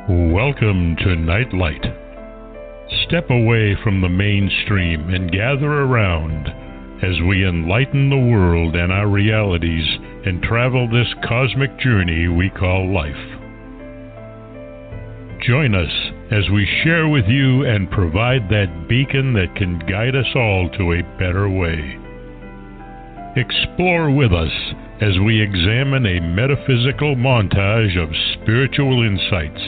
Welcome to Nightlight. Step away from the mainstream and gather around as we enlighten the world and our realities and travel this cosmic journey we call life. Join us as we share with you and provide that beacon that can guide us all to a better way. Explore with us as we examine a metaphysical montage of spiritual insights,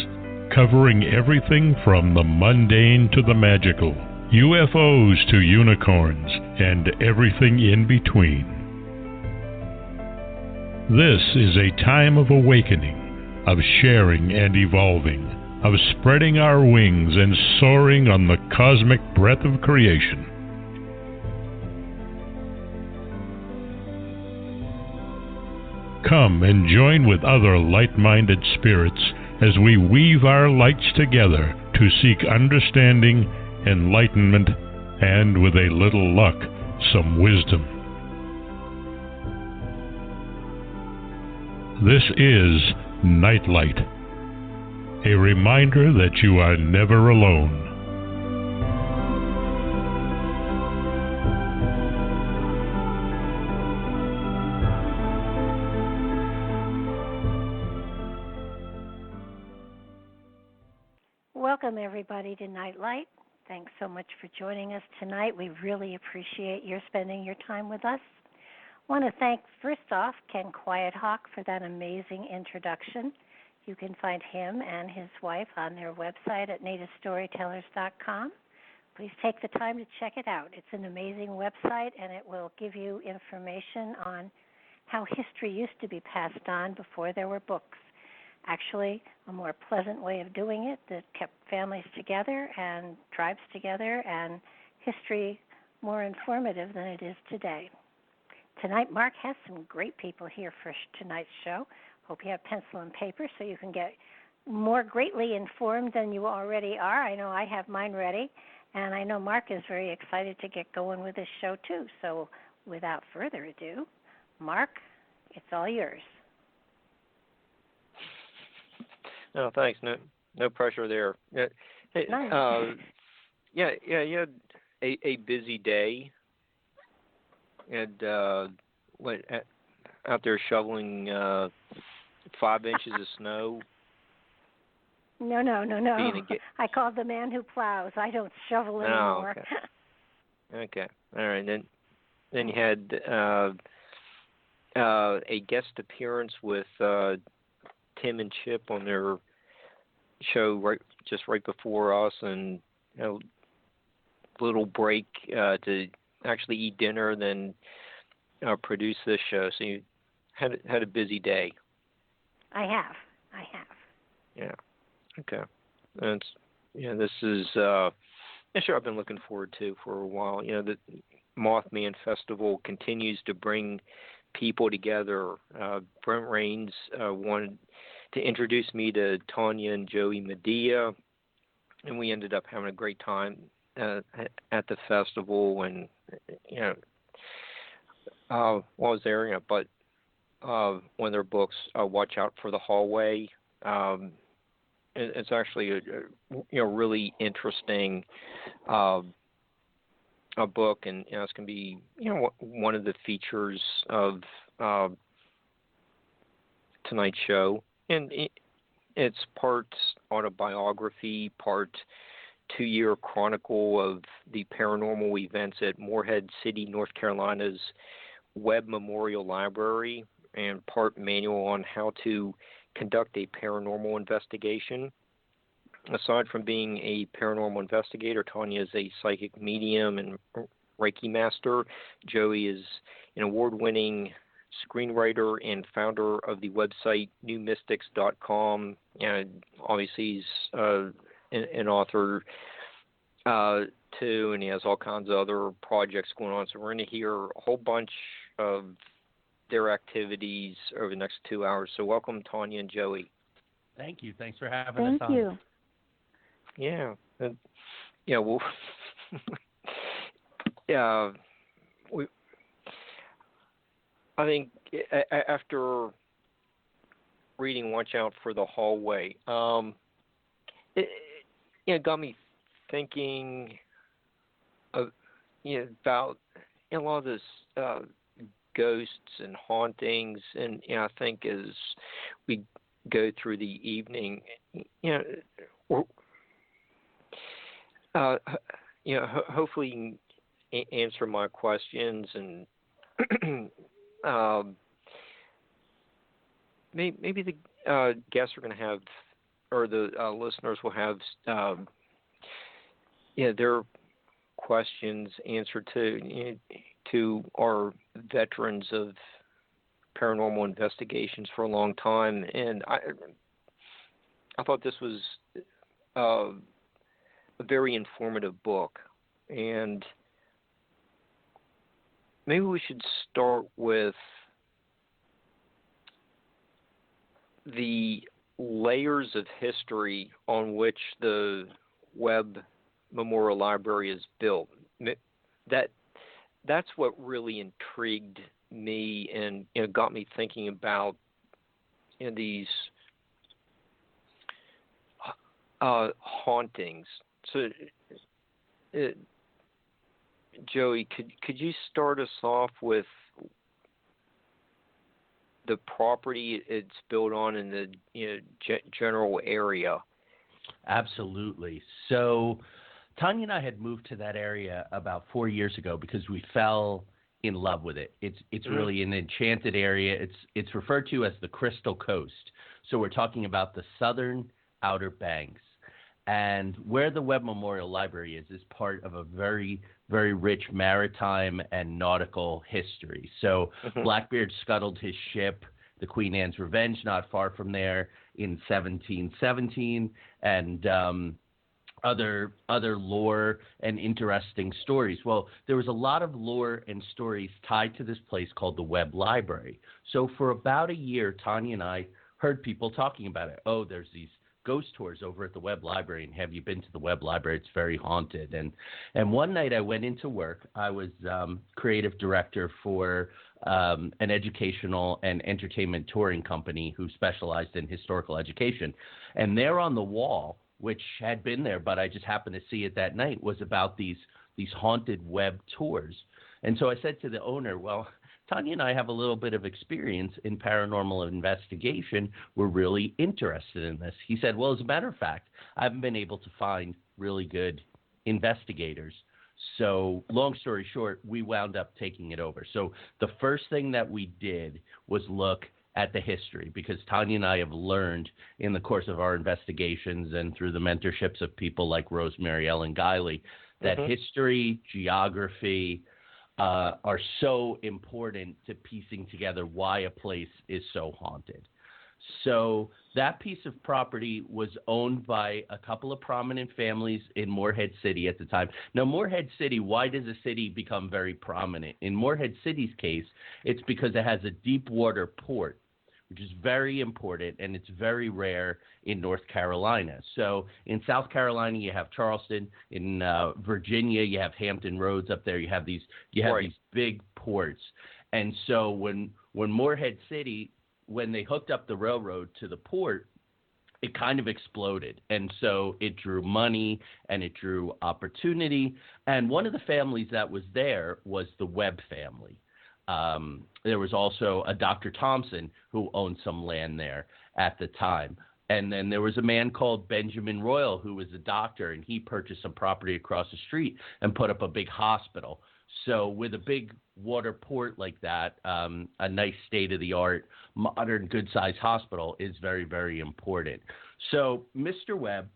covering everything from the mundane to the magical, UFOs to unicorns, and everything in between. This is a time of awakening, of sharing and evolving, of spreading our wings and soaring on the cosmic breath of creation. Come and join with other light-minded spirits as we weave our lights together to seek understanding, enlightenment, and, with a little luck, some wisdom. This is Nightlight, a reminder that you are never alone. Welcome, everybody, to Nightlight. Thanks so much for joining us tonight. We really appreciate your spending your time with us. I want to thank, first off, Ken Quiethawk for that amazing introduction. You can find him and his wife on their website at nativestorytellers.com. Please take the time to check it out. It's an amazing website, and it will give you information on how history used to be passed on before there were books. Actually, a more pleasant way of doing it that kept families together and tribes together and history more informative than it is today. Tonight, Mark has some great people here for tonight's show. Hope you have pencil and paper so you can get more greatly informed than you already are. I know I have mine ready, and I know Mark is very excited to get going with this show too. So without further ado, Mark, it's all yours. No, thanks. No pressure there. Hey, Nice. You had a busy day, and went out there shoveling 5 inches of snow. No. I call the man who plows. I don't shovel anymore. Okay. All right. Then you had a guest appearance with Tim and Chip on their show right before us, and little break to actually eat dinner, then produce this show. So you had a busy day. I have. Yeah. Okay. This is a show I've been looking forward to for a while. The Mothman Festival continues to bring people together. Brent Rains wanted to introduce me to TONYA and JOEY MADIA, and we ended up having a great time at the festival. And while I was there, but one of their books, Watch Out for the Hallway, it's actually a really interesting a book, and it's going to be one of the features of tonight's show. And it's part autobiography, part 2-year chronicle of the paranormal events at Morehead City, North Carolina's Webb Memorial Library, and part manual on how to conduct a paranormal investigation. Aside from being a paranormal investigator, TONYA is a psychic medium and Reiki master. JOEY is an award-winning screenwriter and founder of the website newmystics.com. And obviously he's an author too, and he has all kinds of other projects going on. So we're going to hear a whole bunch of their activities over the next 2 hours. So welcome, TONYA and JOEY. Thank you. Thanks for having us on. Thank you. Yeah. I think after reading Watch Out for the Hallway, it got me thinking of, about a lot of this ghosts and hauntings, and I think as we go through the evening, hopefully you can answer my questions, and maybe the guests are going to have, or the listeners will have, their questions answered to our veterans of paranormal investigations for a long time, and I thought this was a very informative book, and maybe we should start with the layers of history on which the Webb Memorial Library is built. That's what really intrigued me, and got me thinking about these hauntings. So, Joey, could you start us off with the property it's built on in the general area? Absolutely. So Tonya and I had moved to that area about 4 years ago because we fell in love with it. It's really an enchanted area. It's referred to as the Crystal Coast. So we're talking about the southern Outer Banks. And where the Webb Memorial Library is part of a very, very rich maritime and nautical history. So Blackbeard scuttled his ship, the Queen Anne's Revenge, not far from there in 1717, and other lore and interesting stories. Well, there was a lot of lore and stories tied to this place called the Webb Library. So for about a year, Tonya and I heard people talking about it. Oh, there's these ghost tours over at the Webb Library, and have you been to the Webb Library? It's very haunted. And one night I went into work. I was creative director for an educational and entertainment touring company who specialized in historical education. And there on the wall, which had been there, but I just happened to see it that night, was about these haunted Webb tours. And so I said to the owner, well, Tonya and I have a little bit of experience in paranormal investigation. We're really interested in this. He said, well, as a matter of fact, I haven't been able to find really good investigators. So long story short, we wound up taking it over. So the first thing that we did was look at the history, because Tonya and I have learned in the course of our investigations and through the mentorships of people like Rosemary Ellen Guiley that history, geography, are so important to piecing together why a place is so haunted. So that piece of property was owned by a couple of prominent families in Morehead City at the time. Now, Morehead City, why does a city become very prominent? In Morehead City's case, it's because it has a deep water port, which is very important, and it's very rare in North Carolina. So in South Carolina, you have Charleston. In Virginia, you have Hampton Roads up there. You have these big ports. And so when Morehead City, when they hooked up the railroad to the port, it kind of exploded. And so it drew money and it drew opportunity. And one of the families that was there was the Webb family. There was also a Dr. Thompson who owned some land there at the time. And then there was a man called Benjamin Royal who was a doctor, and he purchased some property across the street and put up a big hospital. So with a big water port like that, a nice state-of-the-art, modern, good-sized hospital is very, very important. So Mr. Webb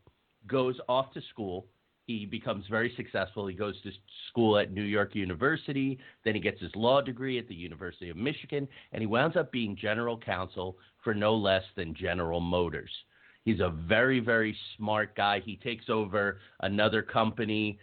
goes off to school. He becomes very successful. He goes to school at New York University. Then he gets his law degree at the University of Michigan, and he winds up being general counsel for no less than General Motors. He's a very, very smart guy. He takes over another company,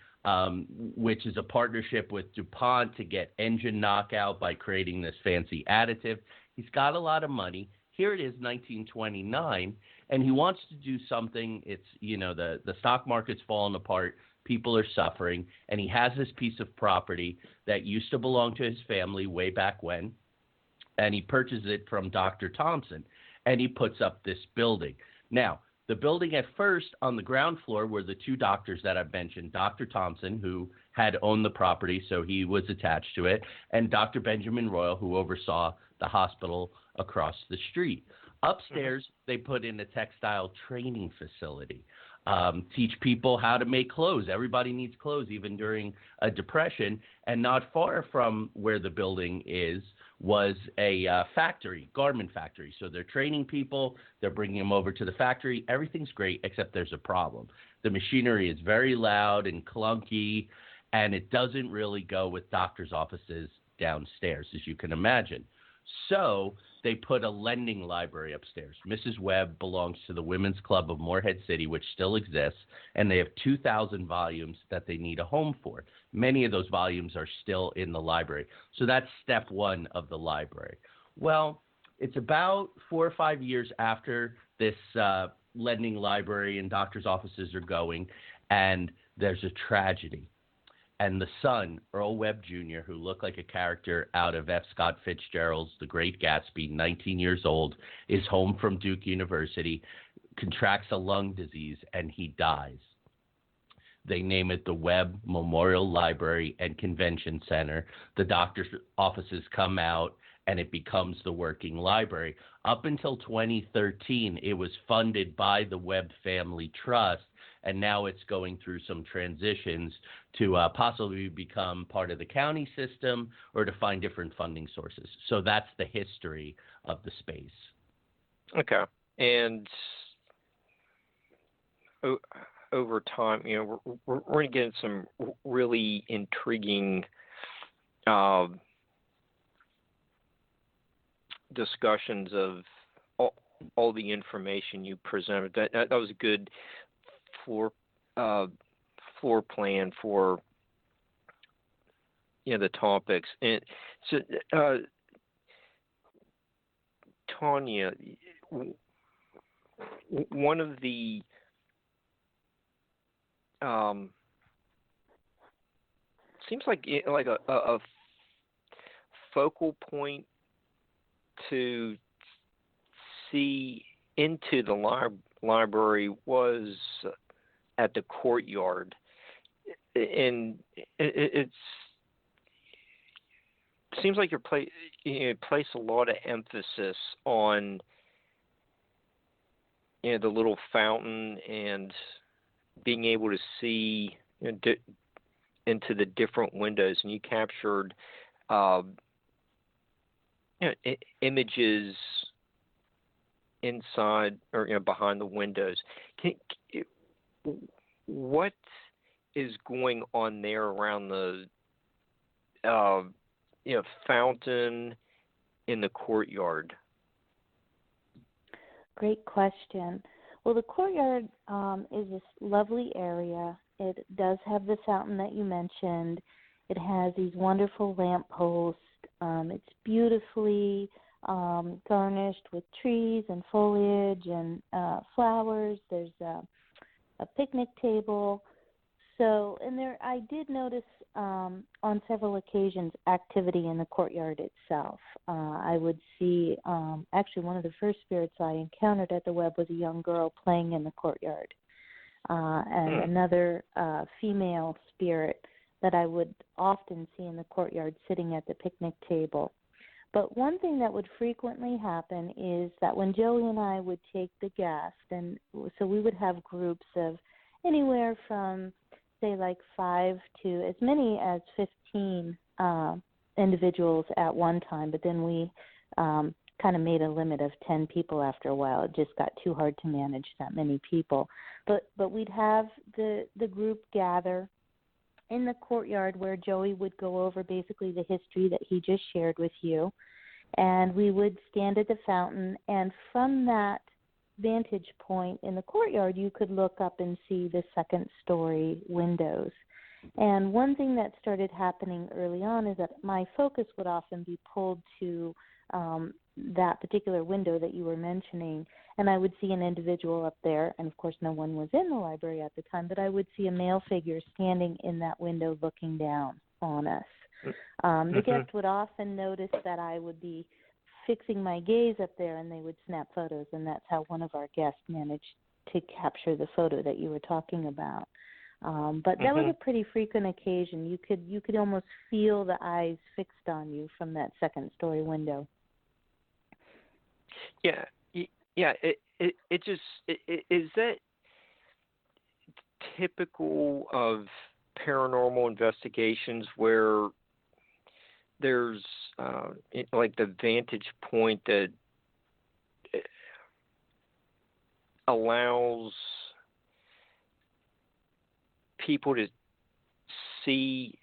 which is a partnership with DuPont to get engine knockout by creating this fancy additive. He's got a lot of money. Here it is, 1929, and he wants to do something. It's, the stock market's falling apart. People are suffering, and he has this piece of property that used to belong to his family way back when, and he purchases it from Dr. Thompson, and he puts up this building. Now, The building at first on the ground floor were the two doctors that I've mentioned, Dr. Thompson, who had owned the property, so he was attached to it, and Dr. Benjamin Royal, who oversaw the hospital across the street. Upstairs, they put in a textile training facility, teach people how to make clothes. Everybody needs clothes, even during a depression. And not far from where the building is was a factory, garment factory. So they're training people. They're bringing them over to the factory. Everything's great, except there's a problem. The machinery is very loud and clunky, and it doesn't really go with doctors' offices downstairs, as you can imagine. So they put a lending library upstairs. Mrs. Webb belongs to the Women's Club of Morehead City, which still exists, and they have 2,000 volumes that they need a home for. Many of those volumes are still in the library. So that's step one of the library. Well, it's about 4 or 5 years after this lending library and doctors' offices are going, and there's a tragedy. And the son, Earl Webb Jr., who looked like a character out of F. Scott Fitzgerald's The Great Gatsby, 19 years old, is home from Duke University, contracts a lung disease, and he dies. They name it the Webb Memorial Library and Convention Center. The doctor's offices come out, and it becomes the working library. Up until 2013, it was funded by the Webb Family Trust, and now it's going through some transitions to possibly become part of the county system or to find different funding sources. So that's the history of the space. Okay. And over time, we're going to get into some really intriguing discussions of all the information you presented. That was a good floor plan for the topics. And so Tonya, one of the seems like a focal point to see into the library was at the Courtyard, and it seems like you place a lot of emphasis on the little fountain and being able to see into the different windows, and you captured images inside or behind the windows. What is going on there around the fountain in the Courtyard? Great question. Well, the Courtyard is this lovely area. It does have the fountain that you mentioned. It has these wonderful lampposts. It's beautifully garnished with trees and foliage and flowers. There's a picnic table. So, and there, I did notice on several occasions activity in the Courtyard itself. I would see, actually one of the first spirits I encountered at the Webb was a young girl playing in the Courtyard. And another female spirit that I would often see in the Courtyard sitting at the picnic table. But one thing that would frequently happen is that when Joey and I would take the guest, and so we would have groups of anywhere from, say, like 5 to as many as 15 individuals at one time, but then we kind of made a limit of 10 people after a while. It just got too hard to manage that many people. But we'd have the group gather in the Courtyard where Joey would go over basically the history that he just shared with you. And we would stand at the fountain, and from that vantage point in the Courtyard, you could look up and see the second story windows. And one thing that started happening early on is that my focus would often be pulled to that particular window that you were mentioning, and I would see an individual up there, and of course no one was in the library at the time, but I would see a male figure standing in that window looking down on us. The guest would often notice that I would be fixing my gaze up there, and they would snap photos, and that's how one of our guests managed to capture the photo that you were talking about. But that was a pretty frequent occasion. You could almost feel the eyes fixed on you from that second-story window. Yeah. It just is that typical of paranormal investigations where there's like the vantage point that allows people to see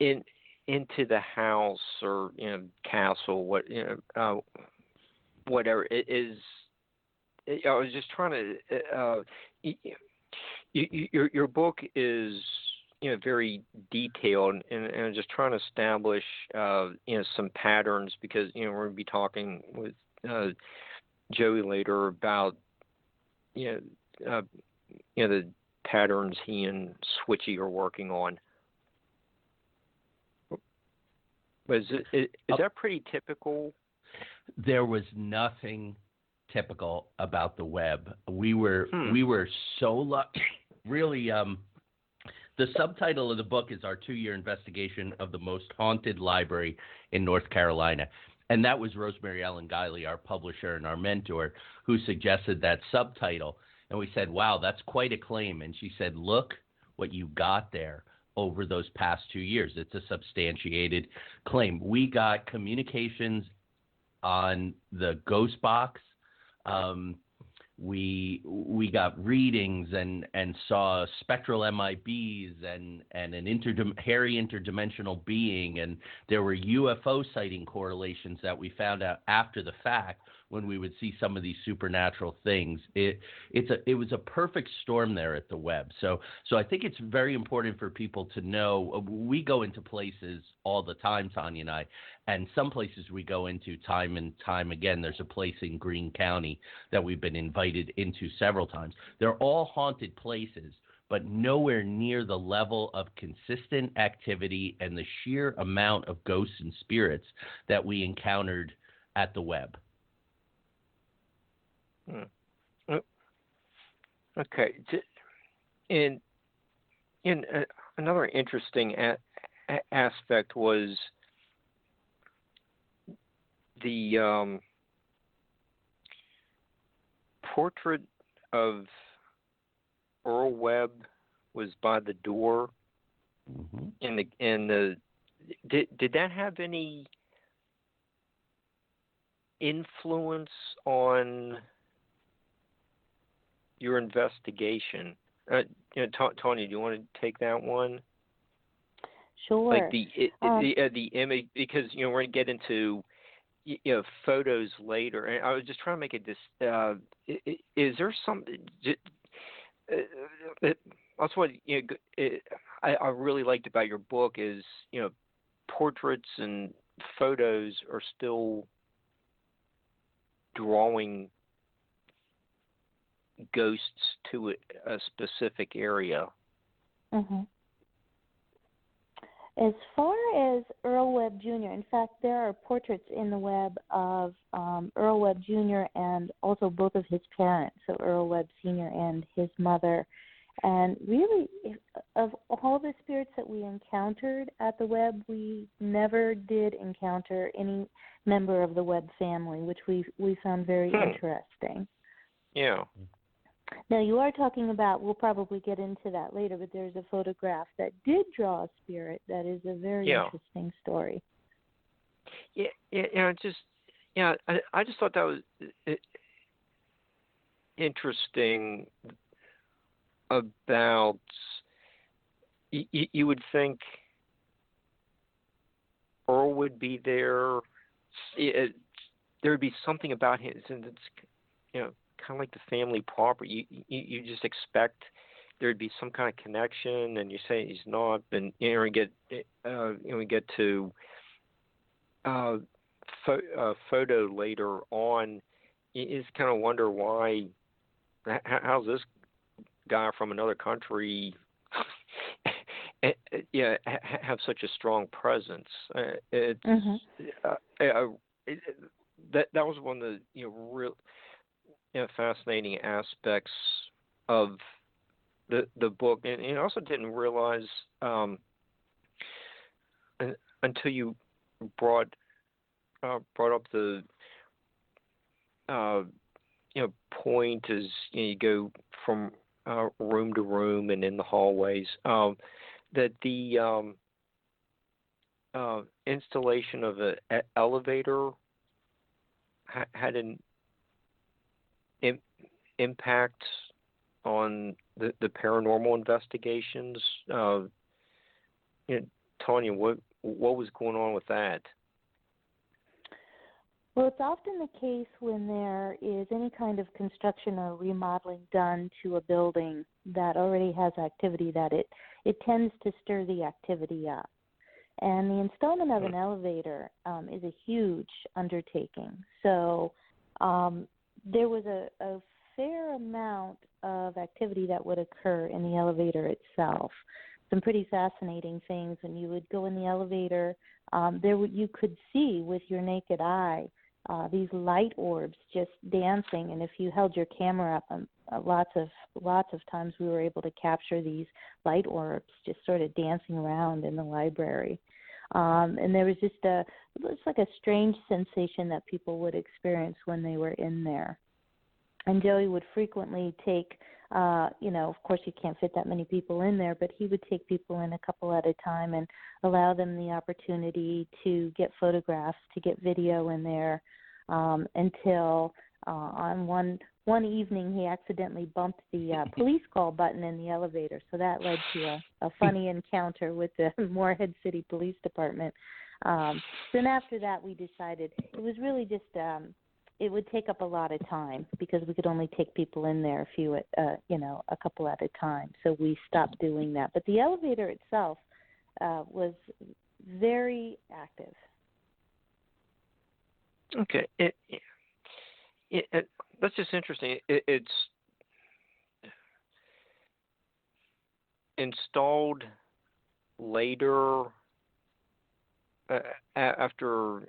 into the house or castle, whatever it is. I was just trying to. Your book is very detailed, and I'm just trying to establish some patterns because we're going to be talking with Joey later about the patterns he and Switchy are working on. Is that pretty typical? There was nothing typical about the Webb. We were so lucky. Really, the subtitle of the book is our 2-year investigation of the most haunted library in North Carolina. And that was Rosemary Ellen Guiley, our publisher and our mentor, who suggested that subtitle. And we said, wow, that's quite a claim. And she said, look what you got there over those past 2 years. It's a substantiated claim. We got communications on the ghost box. We got readings and saw spectral MIBs and an hairy interdimensional being, and there were UFO sighting correlations that we found out after the fact when we would see some of these supernatural things. It was a perfect storm there at the Webb. So I think it's very important for people to know. We go into places all the time, Tonya and I, and some places we go into time and time again. There's a place in Greene County that we've been invited into several times. They're all haunted places, but nowhere near the level of consistent activity and the sheer amount of ghosts and spirits that we encountered at the Webb. Okay. And another interesting aspect was the portrait of Earl Webb was by the door. Did that have any influence on your investigation? Tonya, do you want to take that one? Sure. Like the image, because we're going to get into photos later, and I was just trying to make it this. Is there something? That's what I really liked about your book is portraits and photos are still drawing ghosts to a specific area. Mm-hmm. As far as Earl Webb Jr., in fact, there are portraits in the Webb of Earl Webb Jr. and also both of his parents, so Earl Webb Sr. and his mother. And really, of all the spirits that we encountered at the Webb, we never did encounter any member of the Webb family, which we found very interesting. Yeah. Now, you are talking about, we'll probably get into that later, but there's a photograph that did draw a spirit that is a very interesting story. I just thought that was interesting about, you would think Earl would be there. There would be something about him, and it's, kind of like the family property. You just expect there'd be some kind of connection, and you say he's not. And we get to photo later on. You just kind of wonder why. How's this guy from another country? Have such a strong presence. That was one of the real. fascinating aspects of the book, and I also didn't realize until you brought up the point as you go from room to room and in the hallways, that the installation of an elevator had an impact on the paranormal investigations. Tonya, what was going on with that? Well, it's often the case when there is any kind of construction or remodeling done to a building that already has activity, that it tends to stir the activity up. And the installment of an elevator is a huge undertaking. So there was a fair amount of activity that would occur in the elevator itself. Some pretty fascinating things. When you would go in the elevator, you could see with your naked eye these light orbs just dancing. And if you held your camera up, lots of times we were able to capture these light orbs just sort of dancing around in the library. And there was it's like a strange sensation that people would experience when they were in there. And Joey would frequently take, of course you can't fit that many people in there, but he would take people in a couple at a time and allow them the opportunity to get photographs, to get video in there, until on one evening he accidentally bumped the police call button in the elevator. So that led to a funny encounter with the Moorhead City Police Department. Then after that we decided it was really just it would take up a lot of time because we could only take people in there a couple at a time. So we stopped doing that. But the elevator itself was very active. Okay, that's just interesting. It's installed later after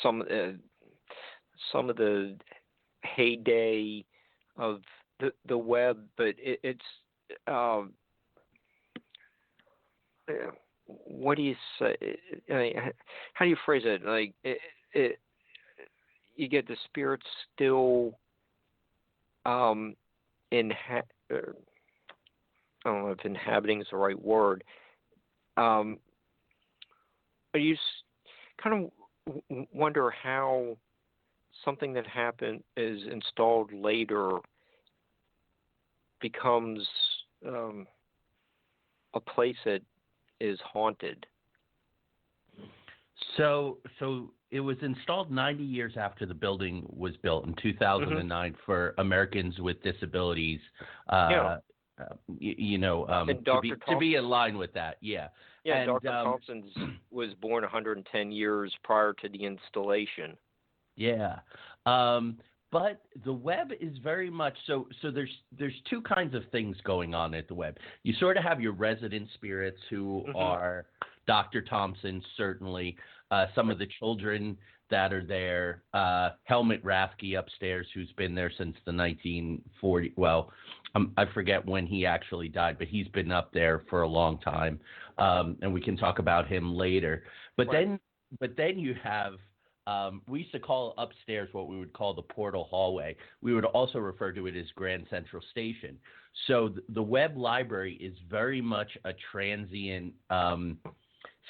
some of the heyday of the Webb, but it's what do you say? How do you phrase it? Like you get the spirits still I don't know if inhabiting is the right word. Are you kind of wonder how something that happened is installed later becomes a place that is haunted? So it was installed 90 years after the building was built in 2009 for Americans with disabilities. To be in line with that, yeah. Yeah, and, Dr. Thompson was born 110 years prior to the installation. Yeah, but the Webb is very much so. So there's two kinds of things going on at the Webb. You sort of have your resident spirits who are Dr. Thompson, certainly. Some of the children that are there. Helmut Rathke upstairs, who's been there since the 1940s. Well, I forget when he actually died, but he's been up there for a long time, and we can talk about him later. But then you have we used to call upstairs what we would call the portal hallway. We would also refer to it as Grand Central Station. So the Webb Library is very much a transient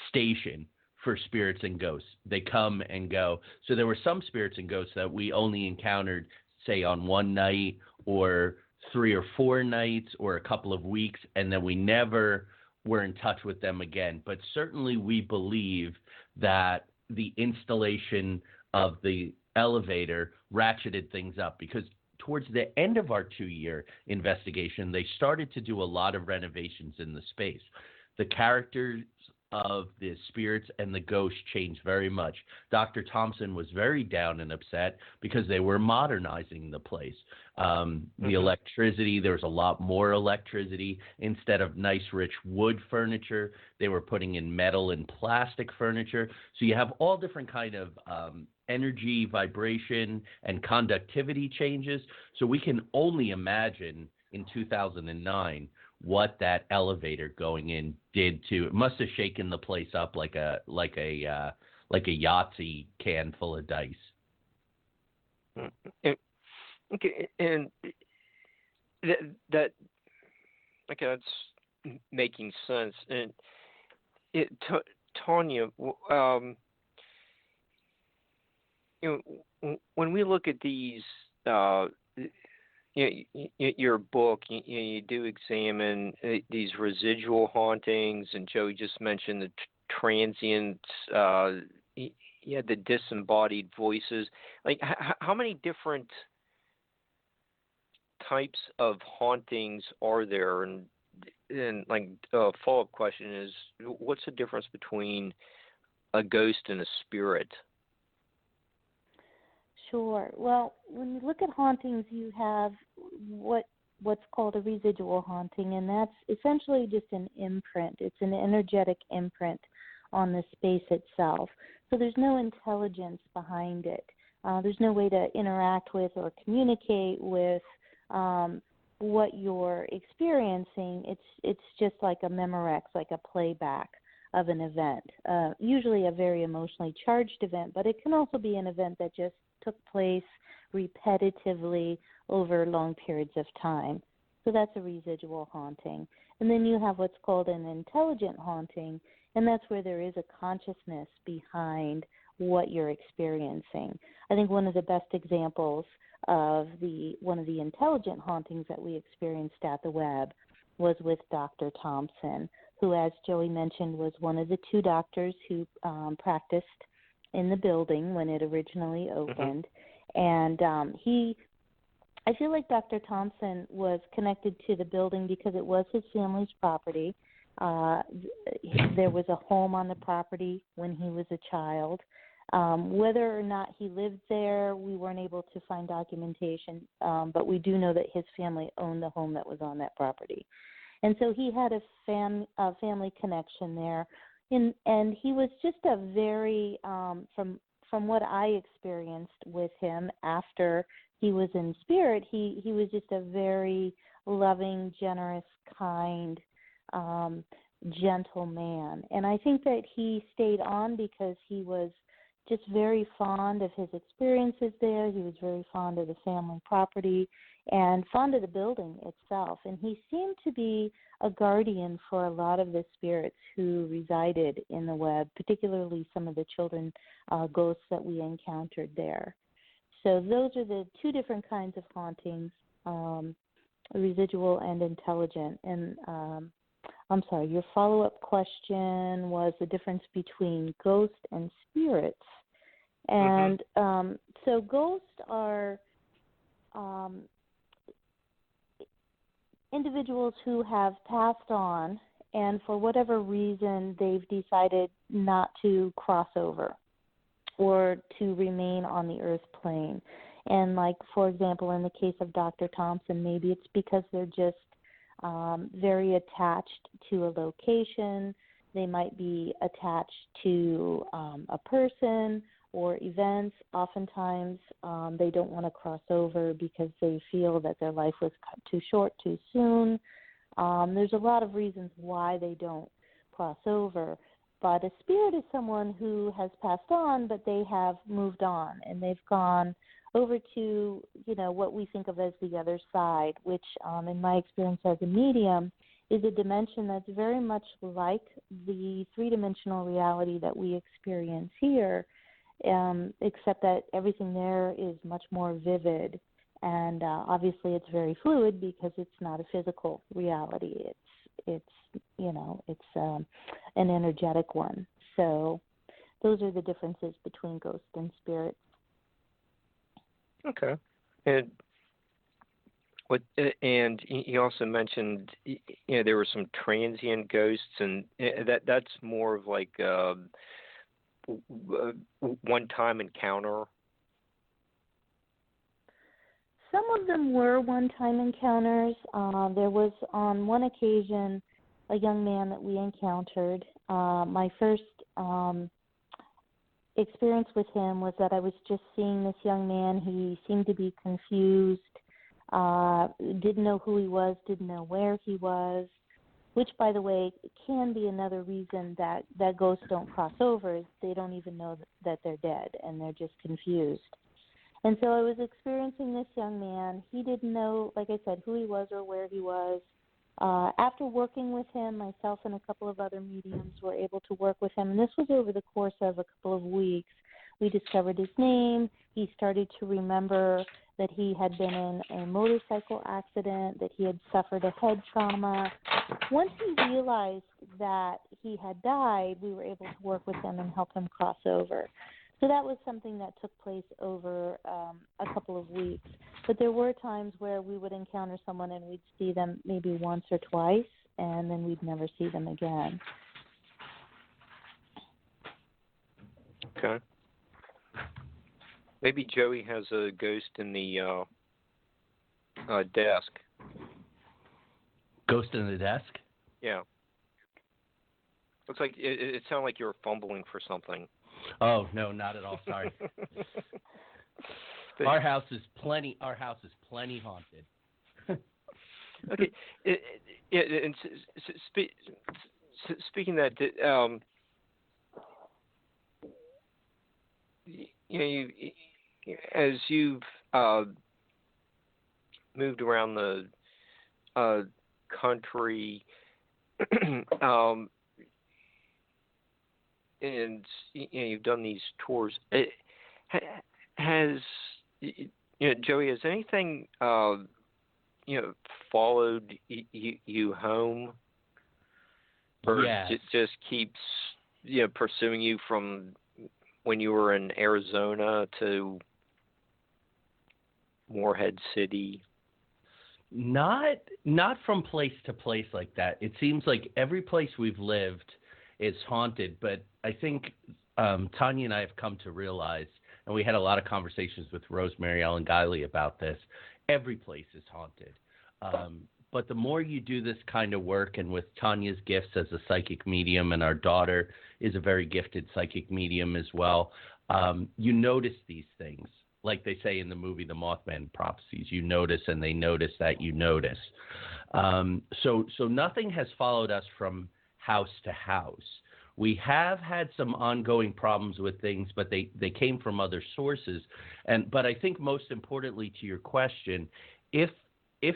station for spirits and ghosts. They come and go. So there were some spirits and ghosts that we only encountered, say, on one night or 3 or 4 nights or a couple of weeks, and then we never were in touch with them again. But certainly we believe that the installation of the elevator ratcheted things up, because towards the end of our 2-year investigation, they started to do a lot of renovations in the space. The characters of the spirits and the ghosts changed very much. Dr. Thompson was very down and upset because they were modernizing the place. The electricity, there was a lot more electricity. Instead of nice, rich wood furniture, they were putting in metal and plastic furniture. So you have all different kind of energy, vibration, and conductivity changes. So we can only imagine in 2009 what that elevator going in did to it. Must have shaken the place up like a Yahtzee can full of dice. Okay, and that's making sense. And Tonya, when we look at these. Your book, you do examine these residual hauntings, and Joey just mentioned the transient, the disembodied voices. Like, how many different types of hauntings are there? And like, a follow-up question is, what's the difference between a ghost and a spirit? Sure. Well, when you look at hauntings, you have what's called a residual haunting, and that's essentially just an imprint. It's an energetic imprint on the space itself. So there's no intelligence behind it. There's no way to interact with or communicate with what you're experiencing. It's just like a Memorex, like a playback of an event, usually a very emotionally charged event, but it can also be an event that just took place repetitively over long periods of time. So that's a residual haunting. And then you have what's called an intelligent haunting, and that's where there is a consciousness behind what you're experiencing. I think one of the best examples of one of the intelligent hauntings that we experienced at the Webb was with Dr. Thompson, who, as Joey mentioned, was one of the two doctors who practiced in the building when it originally opened. And I feel like Dr. Thompson was connected to the building because it was his family's property. There was a home on the property when he was a child. Whether or not he lived there, we weren't able to find documentation, but we do know that his family owned the home that was on that property. And so he had a family connection there. And he was just a very, from what I experienced with him after he was in spirit, he was just a very loving, generous, kind, gentle man. And I think that he stayed on because he was just very fond of his experiences there. He was very fond of the family property and fond of the building itself. And he seemed to be a guardian for a lot of the spirits who resided in the Webb, particularly some of the children ghosts that we encountered there. So those are the two different kinds of hauntings, residual and intelligent. And I'm sorry, your follow-up question was the difference between ghosts and spirits. And so ghosts are individuals who have passed on, and for whatever reason they've decided not to cross over or to remain on the earth plane. And like, for example, in the case of Dr. Thompson, maybe it's because they're just very attached to a location. They might be attached to a person or events. Oftentimes they don't want to cross over because they feel that their life was cut too short too soon. There's a lot of reasons why they don't cross over. But a spirit is someone who has passed on, but they have moved on, and they've gone over to, what we think of as the other side, which in my experience as a medium is a dimension that's very much like the three-dimensional reality that we experience here, except that everything there is much more vivid. And obviously it's very fluid because it's not a physical reality. It's an energetic one. So those are the differences between ghosts and spirits. Okay. And What and you also mentioned there were some transient ghosts, and that's more of like one-time encounter. Some of them were one-time encounters. There was on one occasion a young man that we encountered. My first experience with him was that I was just seeing this young man. He seemed to be confused. Didn't know who he was, didn't know where he was, which, by the way, can be another reason that ghosts don't cross over, is they don't even know that they're dead, and they're just confused. And so I was experiencing this young man. He didn't know, like I said, who he was or where he was. After working with him, myself and a couple of other mediums were able to work with him, and this was over the course of a couple of weeks. We discovered his name. He started to remember that he had been in a motorcycle accident, that he had suffered a head trauma. Once he realized that he had died, we were able to work with him and help him cross over. So that was something that took place over a couple of weeks. But there were times where we would encounter someone and we'd see them maybe once or twice, and then we'd never see them again. Okay. Maybe Joey has a ghost in the desk. Ghost in the desk? Yeah. Looks like it sounded like you were fumbling for something. Oh, no, not at all. Sorry. Our house is plenty haunted. Okay. And speaking of that, as you've moved around the country, and you've done these tours, has Joey, has anything followed you home, or yes. just keeps pursuing you from when you were in Arizona to Morehead City? Not from place to place like that. It seems like every place we've lived is haunted, but I think Tonya and I have come to realize, and we had a lot of conversations with Rosemary Ellen Guiley about this, every place is haunted. But the more you do this kind of work, and with Tonya's gifts as a psychic medium, and our daughter is a very gifted psychic medium as well, you notice these things. Like they say in the movie The Mothman Prophecies, you notice and they notice that you notice. So nothing has followed us from house to house. We have had some ongoing problems with things, but they came from other sources. But I think most importantly to your question, if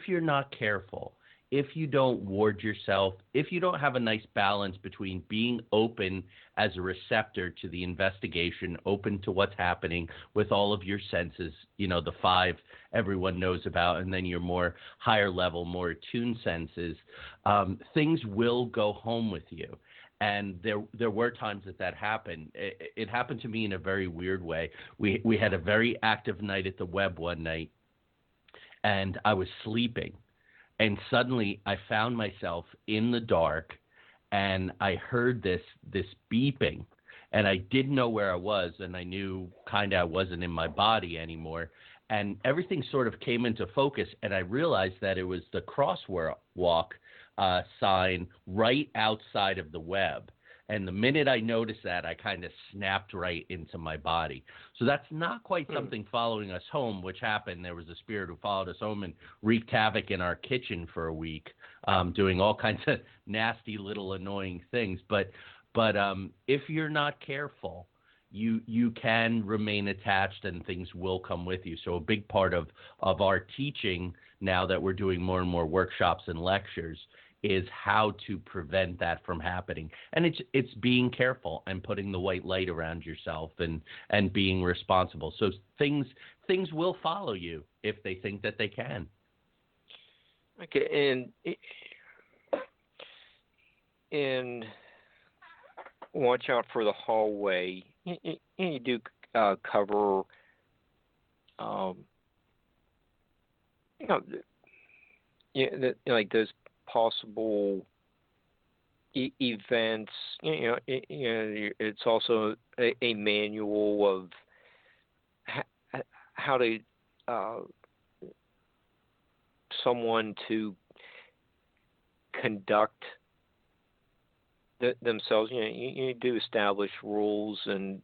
you're not careful, if you don't ward yourself, if you don't have a nice balance between being open as a receptor to the investigation, open to what's happening with all of your senses, the 5 everyone knows about, and then your more higher level, more attuned senses, things will go home with you. And there were times that happened. It happened to me in a very weird way. We had a very active night at the Webb one night, and I was sleeping. And suddenly I found myself in the dark, and I heard this beeping, and I didn't know where I was, and I knew kind of I wasn't in my body anymore. And everything sort of came into focus, and I realized that it was the crosswalk sign right outside of the Webb. And the minute I noticed that, I kind of snapped right into my body. So that's not quite something following us home, which happened. There was a spirit who followed us home and wreaked havoc in our kitchen for a week, doing all kinds of nasty little annoying things. But if you're not careful, you can remain attached and things will come with you. So a big part of our teaching now that we're doing more and more workshops and lectures is how to prevent that from happening. And it's being careful and putting the white light around yourself and being responsible. So things will follow you if they think that they can. Okay, and watch out for the hallway. You do cover like those possible events. It's also a manual of how to someone to conduct themselves. You do establish rules, and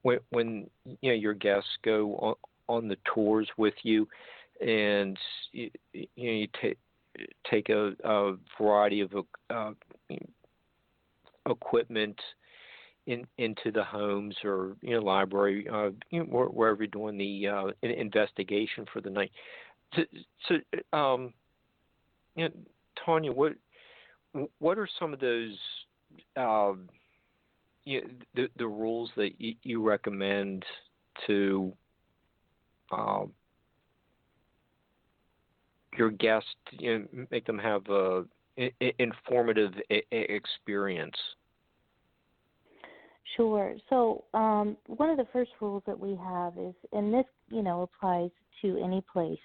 when your guests go on the tours with you, and you take a variety of equipment into the homes or library, wherever you're doing the investigation for the night. So Tonya, what are some of those the rules that you recommend to your guests, make them have a informative experience? Sure. So one of the first rules that we have is, and this, applies to any place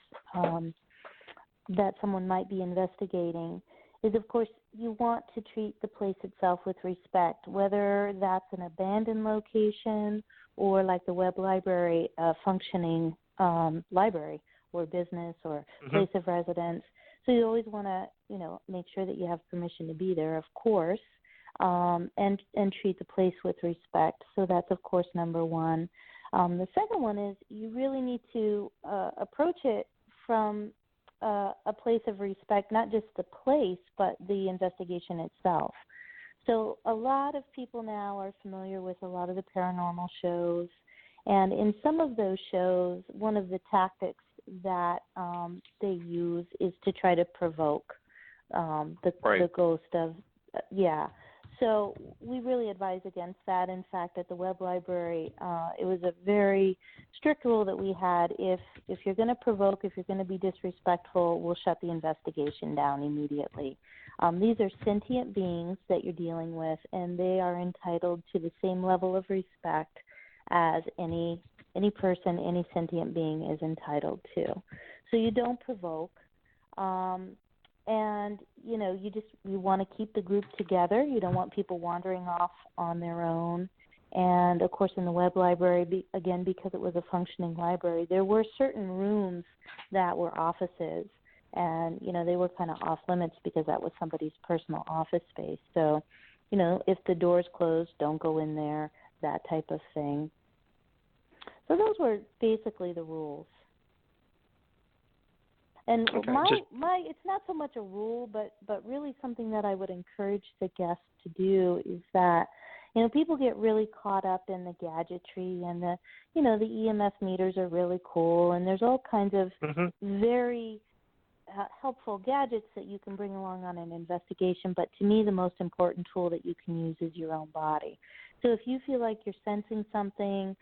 that someone might be investigating, is, of course, you want to treat the place itself with respect, whether that's an abandoned location or like the Webb Library, a functioning library or business or place of residence. So you always want to, make sure that you have permission to be there, of course, and treat the place with respect. So that's, of course, number one. The second one is you really need to approach it from a place of respect, not just the place, but the investigation itself. So a lot of people now are familiar with a lot of the paranormal shows, and in some of those shows, one of the tactics that they use is to try to provoke the ghost of, So we really advise against that. In fact, at the Webb Library, it was a very strict rule that we had. If you're going to provoke, if you're going to be disrespectful, we'll shut the investigation down immediately. These are sentient beings that you're dealing with, and they are entitled to the same level of respect as any person, any sentient being is entitled to. So you don't provoke. And, you want to keep the group together. You don't want people wandering off on their own. And, of course, in the Webb Library, again, because it was a functioning library, there were certain rooms that were offices. And, they were kind of off limits because that was somebody's personal office space. So, if the door's closed, don't go in there, that type of thing. So those were basically the rules. And okay, it's not so much a rule, but really something that I would encourage the guests to do is that, people get really caught up in the gadgetry and the EMF meters are really cool, and there's all kinds of very helpful gadgets that you can bring along on an investigation. But to me, the most important tool that you can use is your own body. So if you feel like you're sensing something,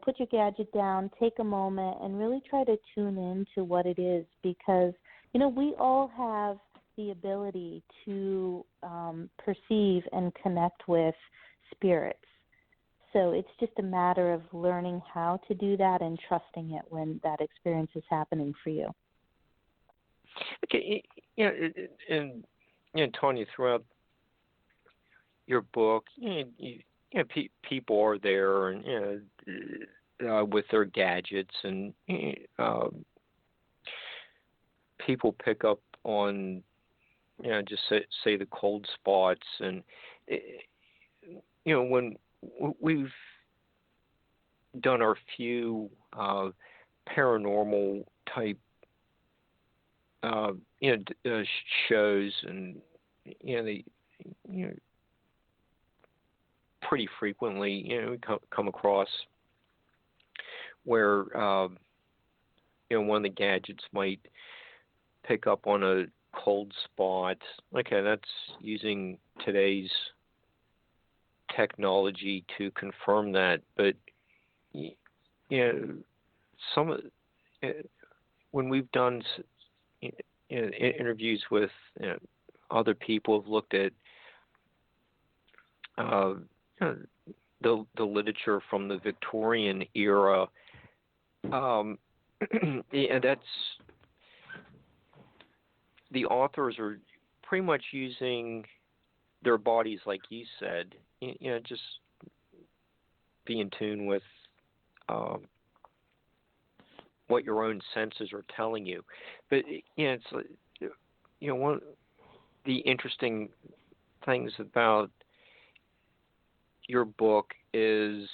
put your gadget down, take a moment, and really try to tune in to what it is, because, we all have the ability to perceive and connect with spirits. So it's just a matter of learning how to do that and trusting it when that experience is happening for you. Okay, and Tonya, throughout your book, people are there and with their gadgets, and people pick up on just say the cold spots, and when we've done our few paranormal type shows, and they pretty frequently, we come across where, one of the gadgets might pick up on a cold spot. Okay, that's using today's technology to confirm that. But, when we've done interviews with other people, have looked at the literature from the Victorian era, yeah, that's the authors are pretty much using their bodies, like you said. Just be in tune with what your own senses are telling you. But it's one of the interesting things about your book is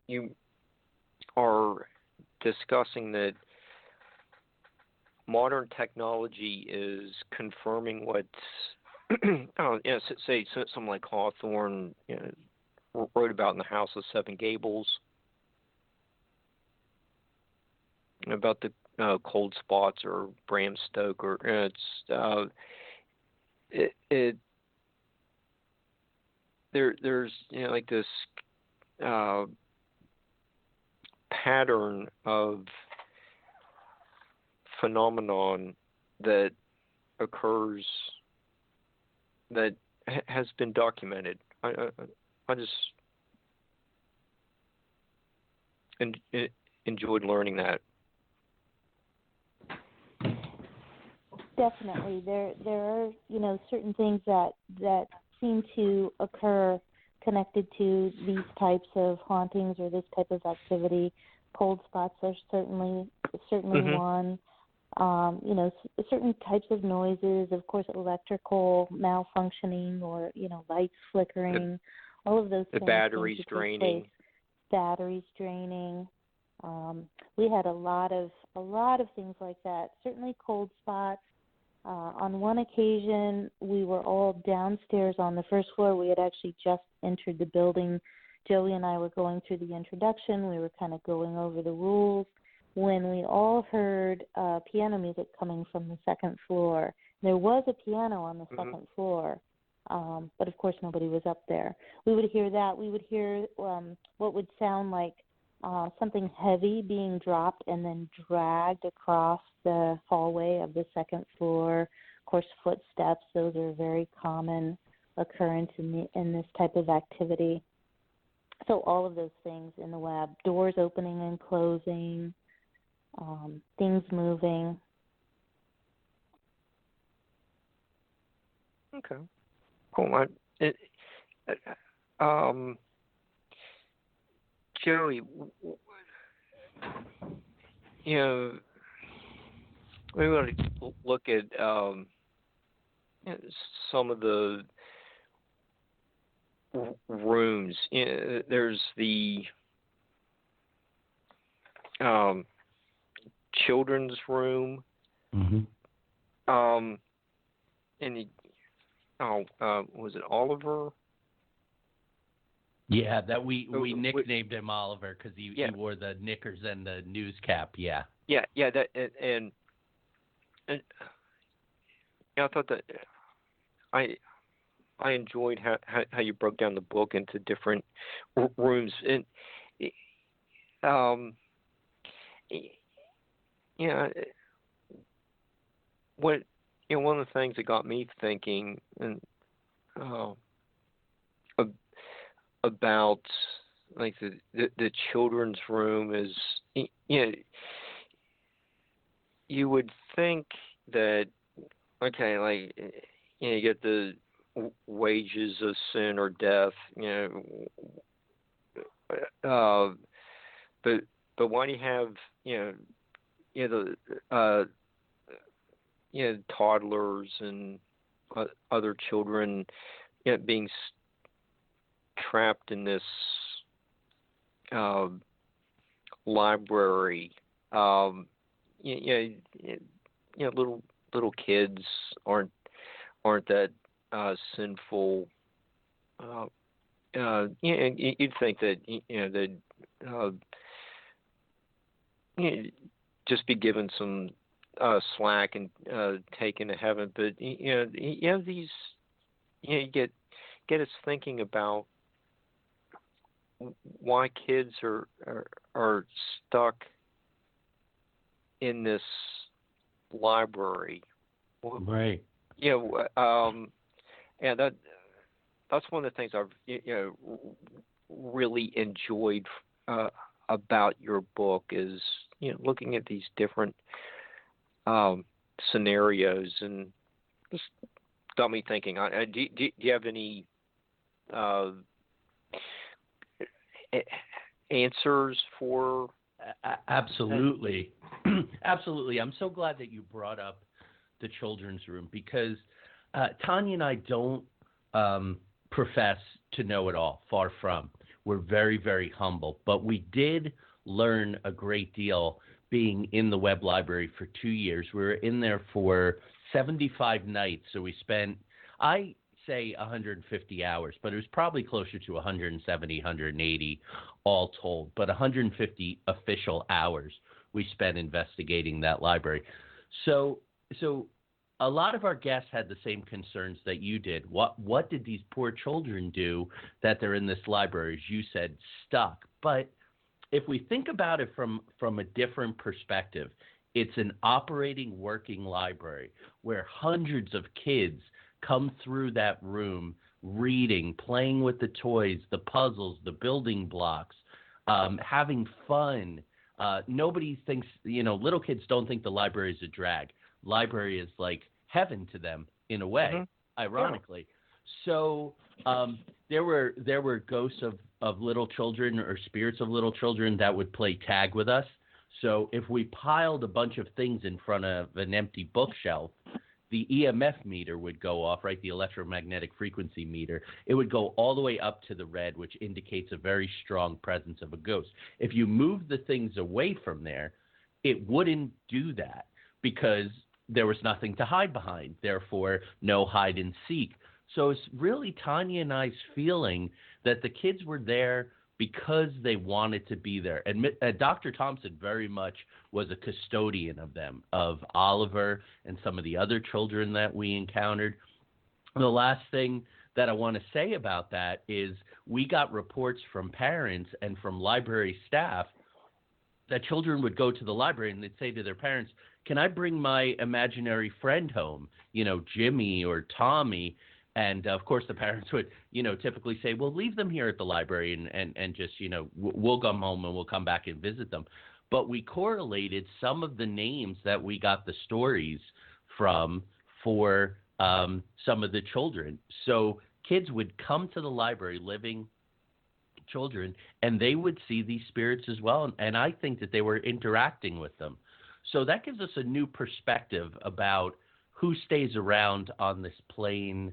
you are discussing that modern technology is confirming what say someone like Hawthorne wrote about in The House of Seven Gables, about the cold spots or Bram Stoker. There's like this pattern of phenomenon that occurs that has been documented. I just enjoyed learning that. Definitely, there are certain things that seem to occur connected to these types of hauntings or this type of activity. Cold spots are certainly one. Certain types of noises, of course, electrical malfunctioning or lights flickering, all of those things. The batteries draining. Batteries draining. We had a lot of things like that. Certainly cold spots. On one occasion, we were all downstairs on the first floor. We had actually just entered the building. Joey and I were going through the introduction. We were kind of going over the rules when we all heard piano music coming from the second floor. There was a piano on the second floor, but of course nobody was up there. We would hear that. We would hear what would sound like something heavy being dropped and then dragged across the hallway of the second floor. Of course, footsteps, those are a very common occurrence in this type of activity. So all of those things in the Webb, doors opening and closing, things moving. Okay. Cool. Joey, we want to look at some of the rooms. There's the children's room. Mm-hmm. And was it Oliver? Yeah, that we nicknamed him Oliver because he wore the knickers and the news cap. Yeah. Yeah. That and I thought that I enjoyed how you broke down the book into different rooms and one of the things that got me thinking and about like the children's room is you would think that you get the wages of sin or death, but why do you have the toddlers and other children being trapped in this library? Little kids aren't that sinful. You'd think that they'd just be given some slack and taken to heaven, but you have these. You get us thinking about why kids are stuck in this library. Right. And that's one of the things I've really enjoyed about your book is, looking at these different scenarios, and just got me thinking. Do you have any answers for? Absolutely. Absolutely. I'm so glad that you brought up the children's room, because Tonya and I don't profess to know it all. Far from. We're very, very humble. But we did learn a great deal being in the Webb Library for 2 years. We were in there for 75 nights. So we spent, I say 150 hours, but it was probably closer to 170, 180 all told. But 150 official hours we spent investigating that library. So a lot of our guests had the same concerns that you did. What did these poor children do that they're in this library? As you said, stuck. But if we think about it from a different perspective, it's an operating, working library where hundreds of kids come through that room reading, playing with the toys, the puzzles, the building blocks, having fun. Nobody thinks, little kids don't think the library is a drag. Library is like heaven to them in a way, ironically. So there were ghosts of little children or spirits of little children that would play tag with us. So if we piled a bunch of things in front of an empty bookshelf, the EMF meter would go off, right? The electromagnetic frequency meter. It would go all the way up to the red, which indicates a very strong presence of a ghost. If you move the things away from there, it wouldn't do that because there was nothing to hide behind. Therefore, no hide and seek. So it's really Tonya and I's feeling that the kids were there because they wanted to be there. And Dr. Thompson very much was a custodian of them, of Oliver and some of the other children that we encountered. The last thing that I want to say about that is we got reports from parents and from library staff that children would go to the library and they'd say to their parents, "Can I bring my imaginary friend home, Jimmy or Tommy?" And, of course, the parents would, typically say, "Well, leave them here at the library and just, we'll come home and we'll come back and visit them." But we correlated some of the names that we got the stories from for some of the children. So kids would come to the library, living children, and they would see these spirits as well. And I think that they were interacting with them. So that gives us a new perspective about who stays around on this plane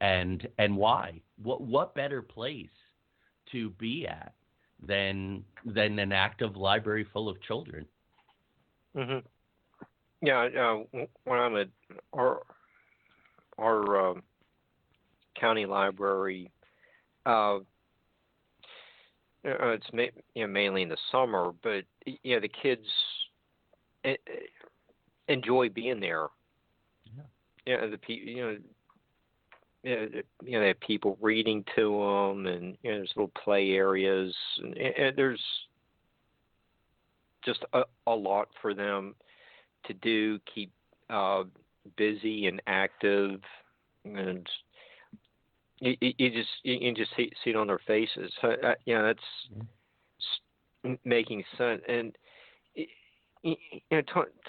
and why. What better place to be at than an active library full of children? Mm-hmm. Yeah, when I'm at our county library, it's mainly in the summer, but the kids enjoy being there. They have people reading to them, and there's little play areas, and there's just a lot for them to do, keep busy and active, and you can just see it on their faces. That's making sense. And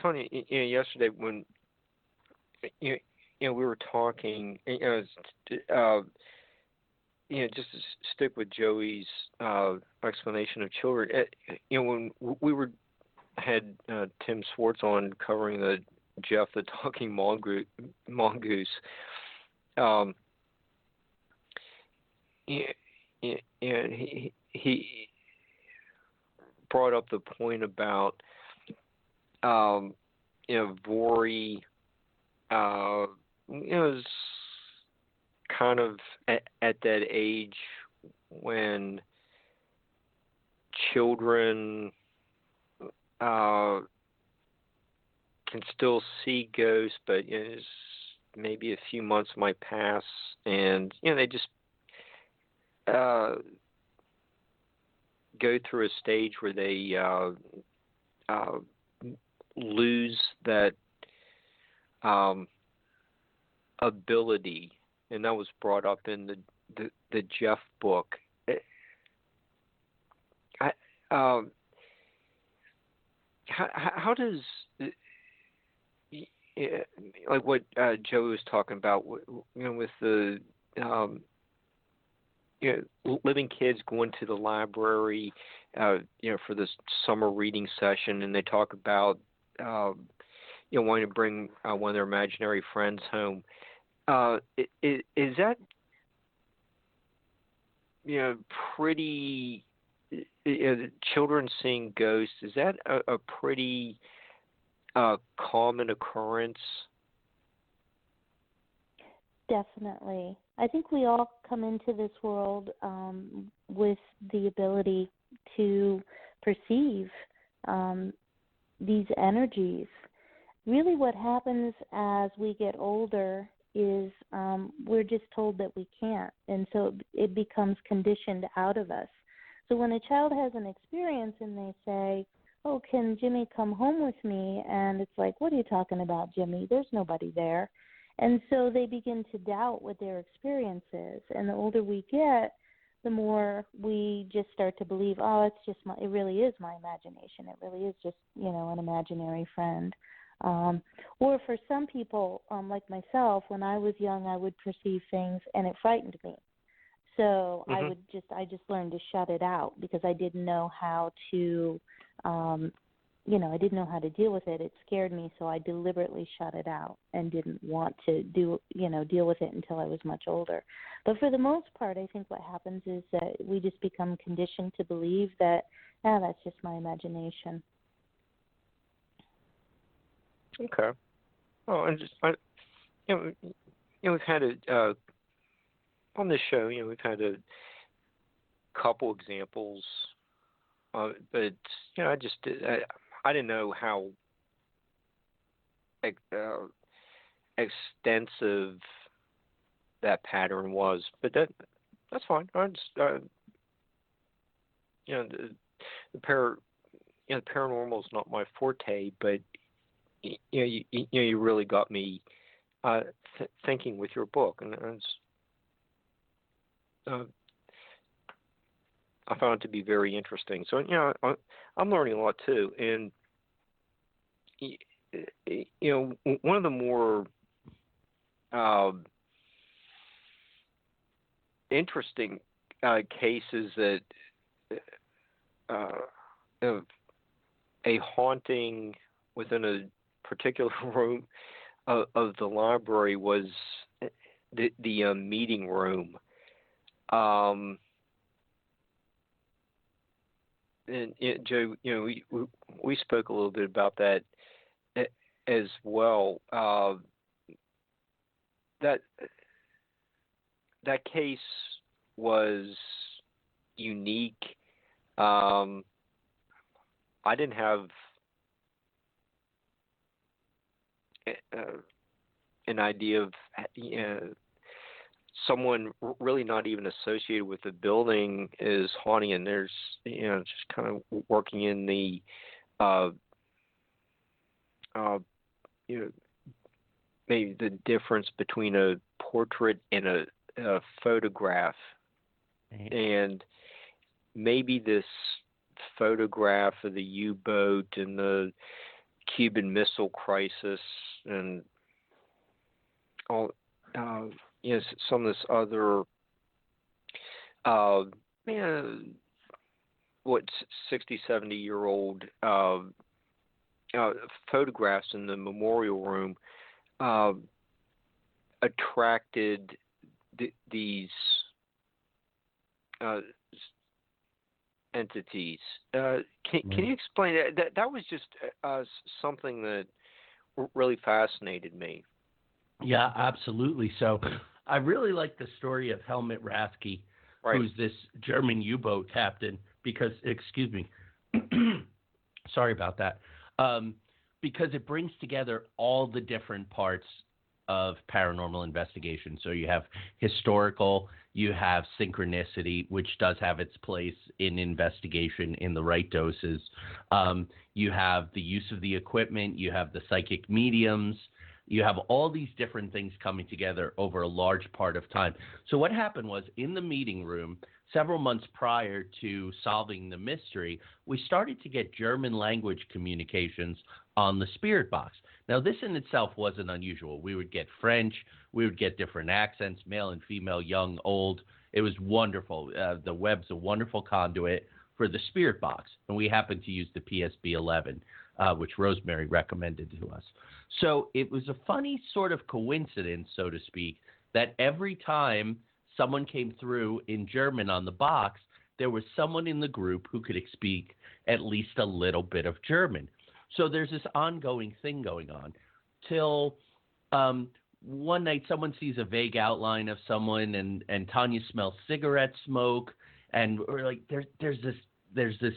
Tony, yesterday when we were talking, just to stick with Joey's explanation of children. When we had Tim Swartz on covering the Jeff the Talking Mongoose, he brought up the point about Vori is kind of at that age when children can still see ghosts, but maybe a few months might pass, and they just go through a stage where they lose that ability, and that was brought up in the Jeff book. how does like what Joe was talking about, with the living kids going to the library, for this summer reading session, and they talk about wanting to bring one of their imaginary friends home. Is that pretty? Children seeing ghosts, is that a pretty common occurrence? Definitely. I think we all come into this world with the ability to perceive these energies. Really what happens as we get older is we're just told that we can't, and so it becomes conditioned out of us. So when a child has an experience and they say, "Oh, can Jimmy come home with me?" And it's like, "What are you talking about, Jimmy? There's nobody there." And so they begin to doubt what their experience is. And the older we get, the more we just start to believe, "Oh, it really is my imagination. It really is just, an imaginary friend." Or for some people, like myself, when I was young, I would perceive things and it frightened me. So I just learned to shut it out because I didn't know how to, I didn't know how to deal with it. It scared me, so I deliberately shut it out and didn't want to deal with it until I was much older. But for the most part, I think what happens is that we just become conditioned to believe that, that's just my imagination. Okay. Oh, and we've had on this show, we've had a couple examples, but I didn't know how extensive that pattern was, but that's fine. I just the paranormal is not my forte, but you really got me thinking with your book, and I found it to be very interesting. So I'm learning a lot too, and one of the more interesting cases that of a haunting within a particular room of the library was the meeting room. And Joe, we spoke a little bit about that as well. That case was unique. I didn't have an idea of someone really not even associated with the building is haunting, and there's just kind of working in the maybe the difference between a portrait and a photograph, and maybe this photograph of the U-boat and the Cuban Missile Crisis and all, some of this other, 60, 70-year-old photographs in the memorial room attracted these entities. Can you explain that? That was just something that really fascinated me. Yeah, absolutely. So I really like the story of Helmut Rathke, who's this German U-boat captain, because, excuse me, sorry about that, because it brings together all the different parts of paranormal investigation. So you have historical, you have synchronicity, which does have its place in investigation in the right doses. You have the use of the equipment, you have the psychic mediums, you have all these different things coming together over a large part of time. So what happened was, in the meeting room, several months prior to solving the mystery, we started to get German language communications on the spirit box. Now, this in itself wasn't unusual. We would get French, we would get different accents, male and female, young, old. It was wonderful. The Webb's a wonderful conduit for the spirit box, and we happened to use the PSB-11, which Rosemary recommended to us. So it was a funny sort of coincidence, so to speak, that every time someone came through in German on the box, there was someone in the group who could speak at least a little bit of German. So there's this ongoing thing going on till one night someone sees a vague outline of someone, and Tonya smells cigarette smoke, and we're like, there's this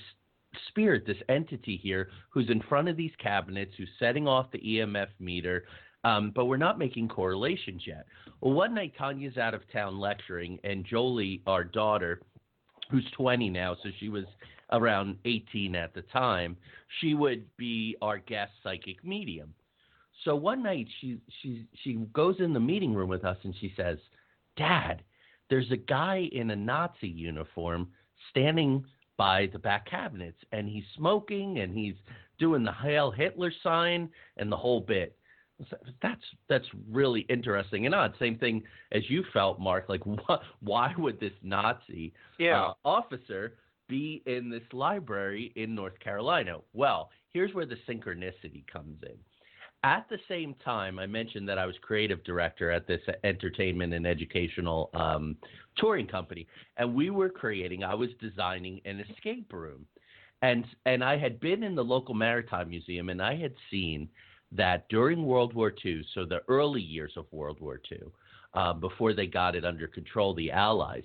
spirit, this entity here who's in front of these cabinets, who's setting off the EMF meter, but we're not making correlations yet. Well, one night Tanya's out of town lecturing, and Jolie, our daughter, who's 20 now, so she was around 18 at the time, she would be our guest psychic medium. So one night she goes in the meeting room with us and she says, "Dad, there's a guy in a Nazi uniform standing by the back cabinets, and he's smoking and he's doing the Heil Hitler sign and the whole bit." That's really interesting and odd. Same thing as you felt, Mark. Like, why would this Nazi officer be in this library in North Carolina? Well, here's where the synchronicity comes in. At the same time, I mentioned that I was creative director at this entertainment and educational touring company, and I was designing an escape room. And I had been in the local maritime museum, and I had seen that during World War II, so the early years of World War II, before they got it under control, the Allies,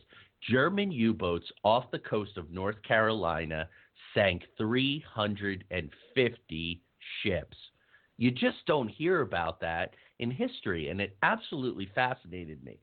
German U-boats off the coast of North Carolina sank 350 ships. You just don't hear about that in history, and it absolutely fascinated me.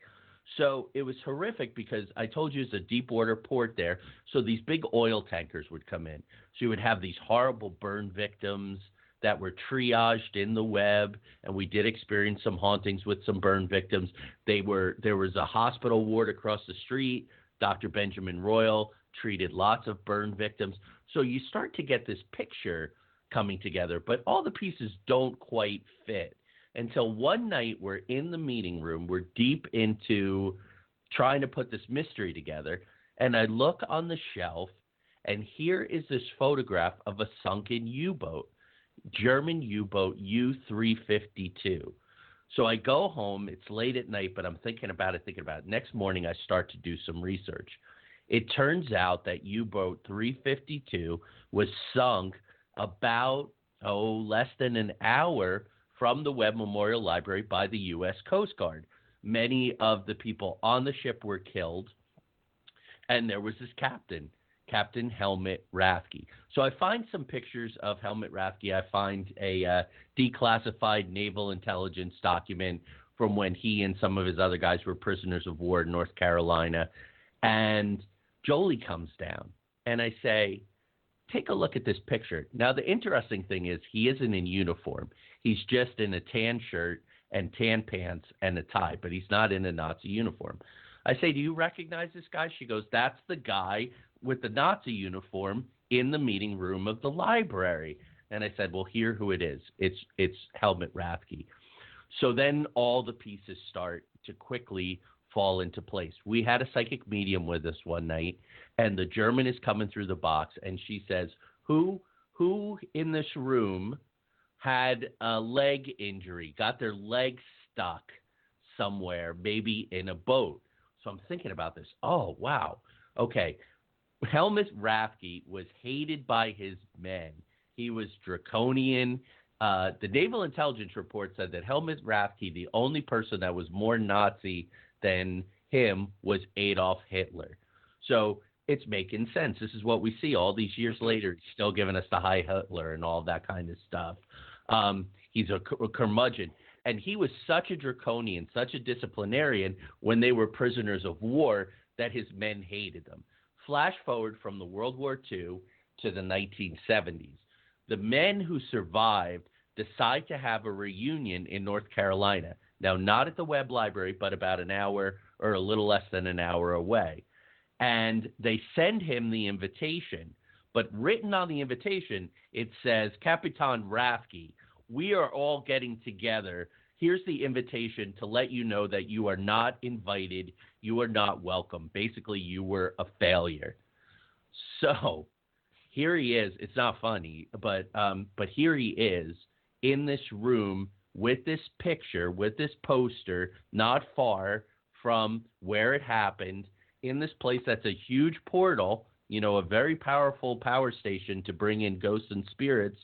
So it was horrific because I told you it's a deep water port there, so these big oil tankers would come in. So you would have these horrible burn victims that were triaged in the Webb, and we did experience some hauntings with some burn victims. There was a hospital ward across the street. Dr. Benjamin Royal treated lots of burn victims. So you start to get this picture coming together, but all the pieces don't quite fit until one night we're in the meeting room. We're deep into trying to put this mystery together, and I look on the shelf, and here is this photograph of a sunken U-boat. German U-boat U-352. So I go home. It's late at night, but I'm thinking about it. Next morning, I start to do some research. It turns out that U-boat 352 was sunk about, less than an hour from the Webb Memorial Library by the U.S. Coast Guard. Many of the people on the ship were killed, and there was this captain, Captain Helmut Rathke. So I find some pictures of Helmut Rathke. I find a declassified naval intelligence document from when he and some of his other guys were prisoners of war in North Carolina. And Jolie comes down, and I say, "Take a look at this picture." Now, the interesting thing is he isn't in uniform. He's just in a tan shirt and tan pants and a tie, but he's not in a Nazi uniform. I say, "Do you recognize this guy?" She goes, "That's the guy with the Nazi uniform in the meeting room of the library." And I said, "Well, hear who it is. It's Helmut Rathke." So then all the pieces start to quickly fall into place. We had a psychic medium with us one night, and the German is coming through the box, and she says, who in this room had a leg injury, got their leg stuck somewhere, maybe in a boat? So I'm thinking about this. Oh, wow. Okay. Helmut Rathke was hated by his men. He was draconian. The Naval Intelligence Report said that Helmut Rathke, the only person that was more Nazi than him, was Adolf Hitler. So it's making sense. This is what we see all these years later. He's still giving us the Heil Hitler and all that kind of stuff. He's a curmudgeon. And he was such a draconian, such a disciplinarian when they were prisoners of war that his men hated them. Flash forward from the World War II to the 1970s. The men who survived decide to have a reunion in North Carolina. Now, not at the Webb Library, but about an hour or a little less than an hour away. and they send him the invitation. But written on the invitation, it says, Capitan Rafke, we are all getting together. Here's the invitation to let you know that you are not invited. You are not welcome. Basically, you were a failure. So here he is. It's not funny, but here he is in this room with this picture, with this poster, not far from where it happened, in this place that's a huge portal, you know, a very powerful power station to bring in ghosts and spirits,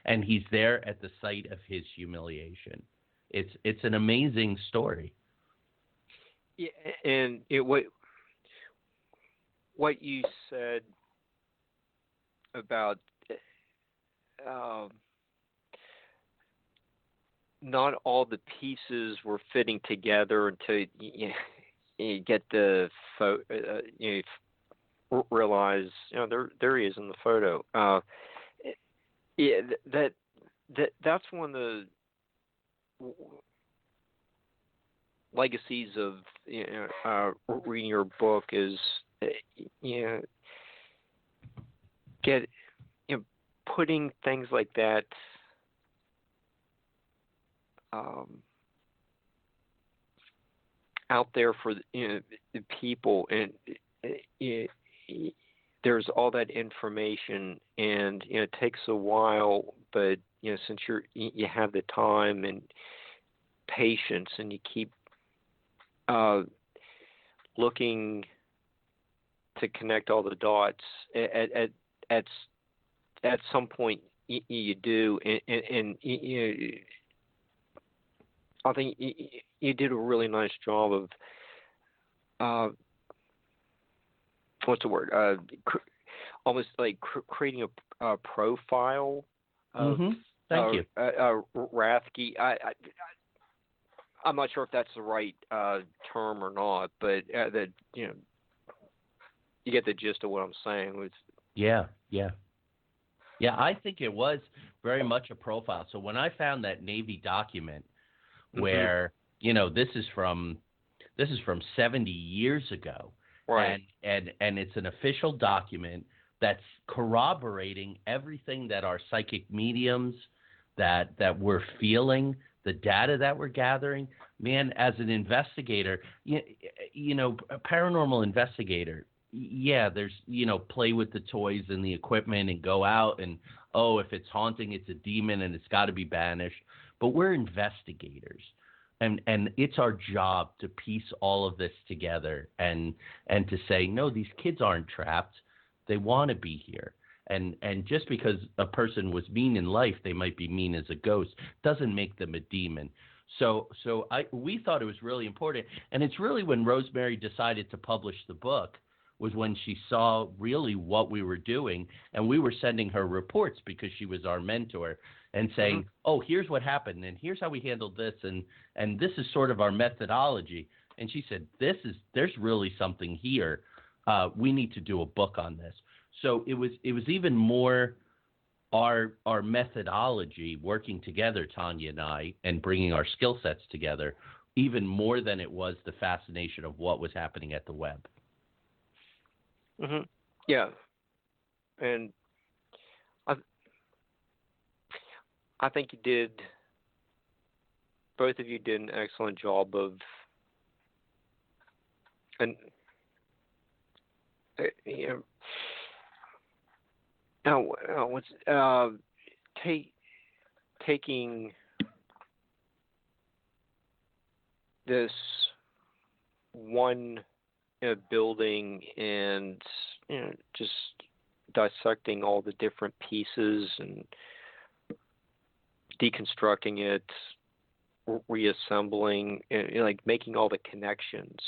and he's there at the site of his humiliation. It's an amazing story. Yeah, and what you said about not all the pieces were fitting together until you get the you realize, you know, there he is in the photo. Yeah, that's one of the legacies of, you know, reading your book is, you know, putting things like that out there for, you know, the people, and there's all that information, and, you know, it takes a while, but, you know, since you have the time and patience, and you keep looking to connect all the dots, at some point you do, and you, I think you did a really nice job of what's the word? Almost like creating a profile of Thank you. Rathke. I'm not sure if that's the right term or not, but that, you know, you get the gist of what I'm saying. Yeah. I think it was very much a profile. So when I found that Navy document, where, you know, this is from 70 years ago, right, and it's an official document that's corroborating everything that our psychic mediums that we're feeling, the data that we're gathering. Man, as an investigator, you know, a paranormal investigator, yeah, there's, you know, play with the toys and the equipment and go out and, oh, if it's haunting, it's a demon and it's got to be banished. But we're investigators, and it's our job to piece all of this together and to say, no, these kids aren't trapped. They want to be here. And just because a person was mean in life, they might be mean as a ghost, doesn't make them a demon. So we thought it was really important. And it's really when Rosemary decided to publish the book was when she saw really what we were doing, and we were sending her reports because she was our mentor, and saying, oh, here's what happened, and here's how we handled this, and this is sort of our methodology. And she said, there's really something here. We need to do a book on this. So it was even more our methodology working together, Tonya and I, and bringing our skill sets together, even more than it was the fascination of what was happening at the Webb. Yeah, and I think both of you did an excellent job of, and you know, taking this one building and, you know, just dissecting all the different pieces and deconstructing it, reassembling, and, you know, like making all the connections.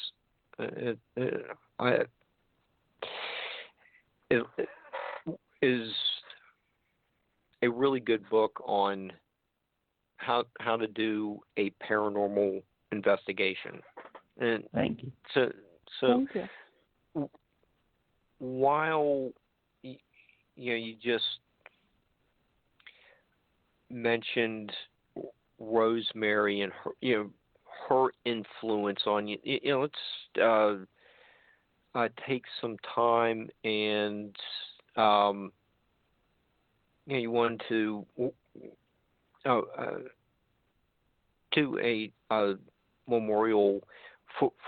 It is a really good book on how to do a paranormal investigation. And thank you. So Thank you. While you just mentioned Rosemary and her, her influence on you, let's take some time and you want to do a memorial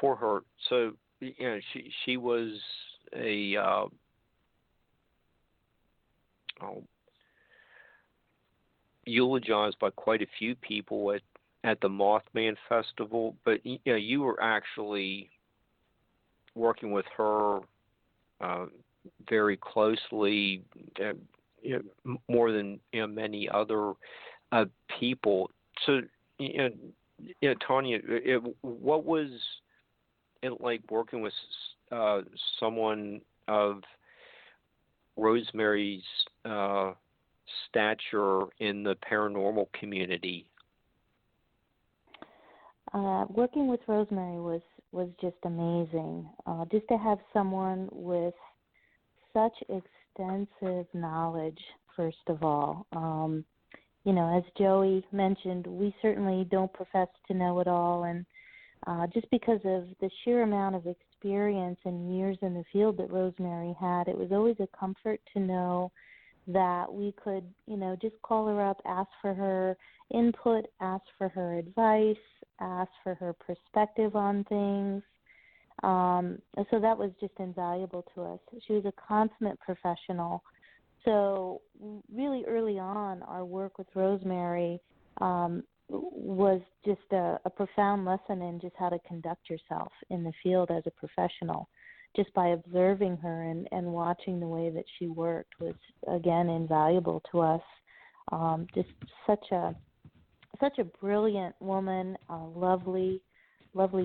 for her. So she was a eulogized by quite a few people at the Mothman Festival, but you were actually working with her very closely, more than many other people. So, Tonya, what was it like working with someone of Rosemary's stature in the paranormal community? Working with Rosemary was just amazing. Just to have someone with such extensive knowledge, first of all. As Joey mentioned, we certainly don't profess to know it all, and just because of the sheer amount of experience and years in the field that Rosemary had, it was always a comfort to know that we could, just call her up, ask for her input, ask for her advice, ask for her perspective on things. So that was just invaluable to us. She was a consummate professional. So really early on, our work with Rosemary was just a profound lesson in just how to conduct yourself in the field as a professional. Just by observing her and watching the way that she worked was, again, invaluable to us. Just such a brilliant woman, a lovely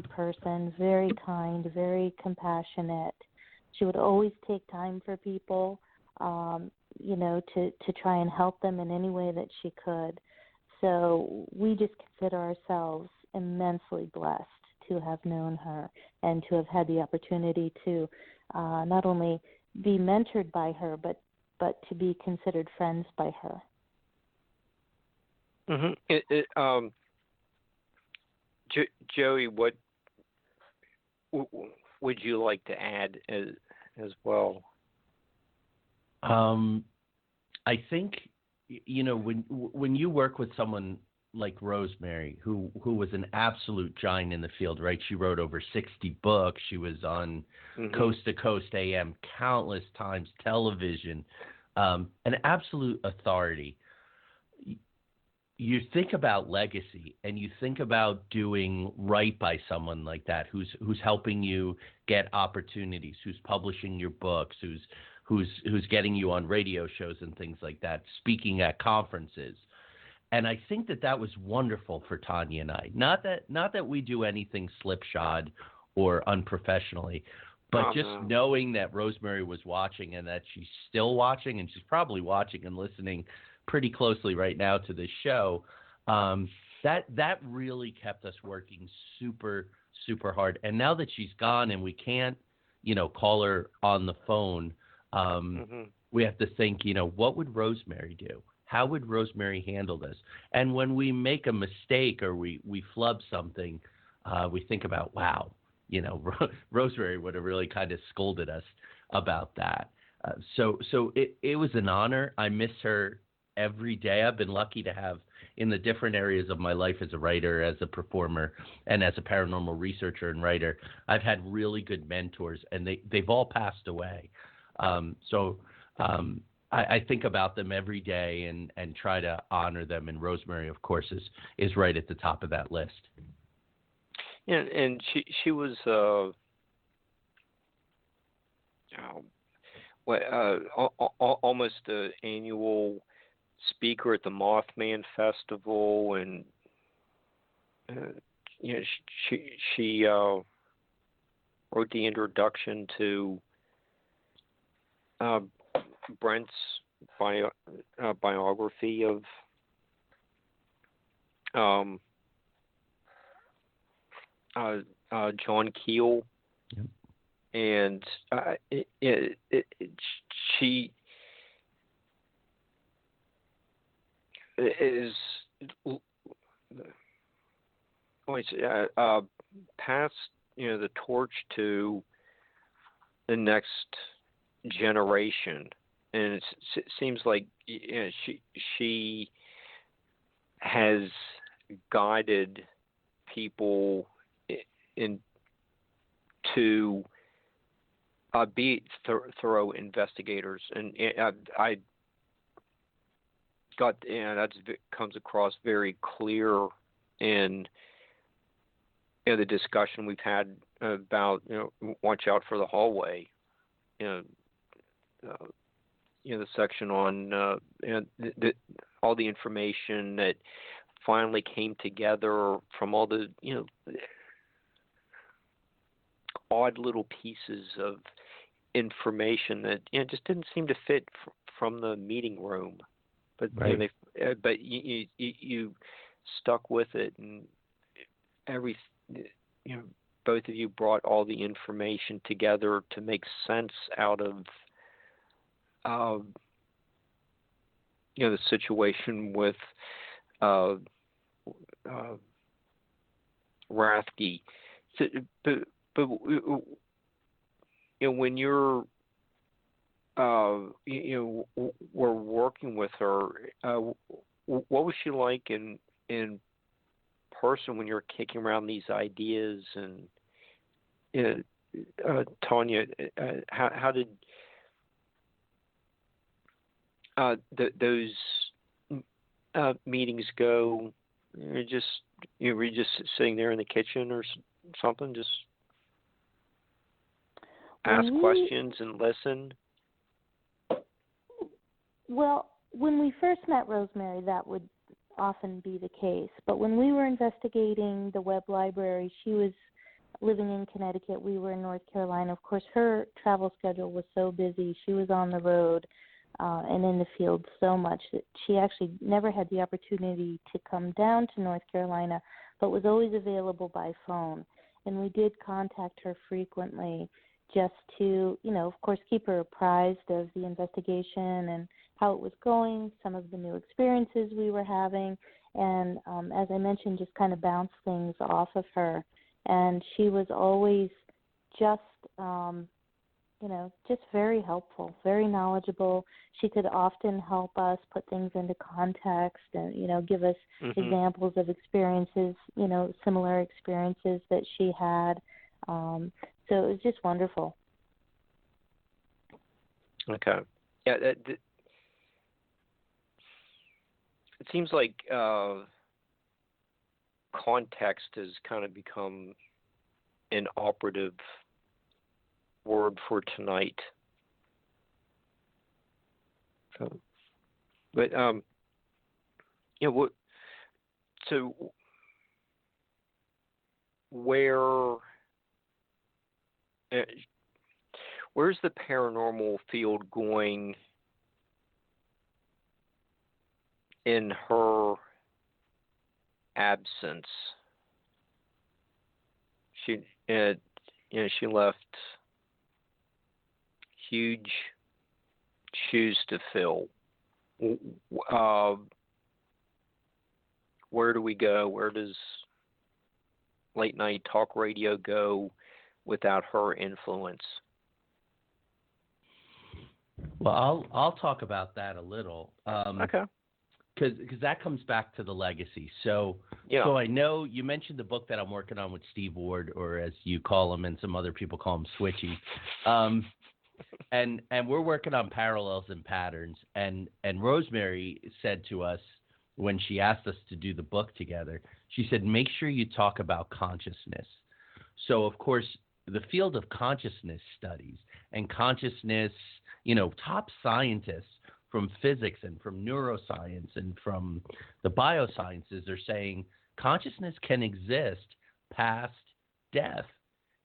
person, very kind, very compassionate. She would always take time for people, to try and help them in any way that she could. So we just consider ourselves immensely blessed to have known her and to have had the opportunity to not only be mentored by her, but to be considered friends by her. Mm-hmm. Joey, what would you like to add as well? I think, when you work with someone like Rosemary, who was an absolute giant in the field, right? She wrote over 60 books. She was on Coast to Coast AM countless times, television, an absolute authority. You think about legacy, and you think about doing right by someone like that, who's helping you get opportunities, who's publishing your books, who's getting you on radio shows and things like that, speaking at conferences. And I think that was wonderful for Tonya and I. Not that we do anything slipshod or unprofessionally, but just knowing that Rosemary was watching and that she's still watching, and she's probably watching and listening pretty closely right now to this show, that really kept us working super, super hard. And now that she's gone and we can't, call her on the phone, we have to think, what would Rosemary do? How would Rosemary handle this? And when we make a mistake or we flub something, we think about, wow, Rosemary would have really kind of scolded us about that. So it was an honor. I miss her every day. I've been lucky to have, in the different areas of my life as a writer, as a performer, and as a paranormal researcher and writer, I've had really good mentors, and they've all passed away. I think about them every day and try to honor them, and Rosemary, of course, is right at the top of that list. Yeah, and she was almost an annual speaker at the Mothman Festival, and she wrote the introduction to Brent's biography of John Keel. Yep. And she is passed, the torch to the next generation, and it seems like she has guided people to be thorough investigators, and I got, and that comes across very clear in the discussion we've had about watch out for the hallway, the section on all the information that finally came together from all the odd little pieces of information that just didn't seem to fit from the meeting room, but right. but you stuck with it, and both of you brought all the information together to make sense out of the situation with Rathke. So, but when you're were working with her, what was she like in person when you're kicking around these ideas? And Tonya, how did those meetings go? Were you just sitting there in the kitchen or something, just ask questions and listen? Well, when we first met Rosemary, that would often be the case. But when we were investigating the Webb Library, she was living in Connecticut. We were in North Carolina. Of course, her travel schedule was so busy. She was on the road and in the field so much that she actually never had the opportunity to come down to North Carolina, but was always available by phone. And we did contact her frequently just to, of course, keep her apprised of the investigation and how it was going, some of the new experiences we were having, and as I mentioned, just kind of bounce things off of her. And she was always just, just very helpful, very knowledgeable. She could often help us put things into context and, give us examples of experiences, similar experiences that she had. So it was just wonderful. Okay. Yeah, it seems like context has kind of become an operative word for tonight. But so where's the paranormal field going in her absence? She left huge shoes to fill. Where do we go? Where does late night talk radio go without her influence? Well, I'll talk about that a little. Okay. Because that comes back to the legacy. So I know you mentioned the book that I'm working on with Steve Ward, or as you call him and some other people call him Switchy. And we're working on parallels and patterns. And Rosemary said to us when she asked us to do the book together, she said, make sure you talk about consciousness. So, of course, the field of consciousness studies and consciousness, top scientists from physics and from neuroscience and from the biosciences are saying consciousness can exist past death.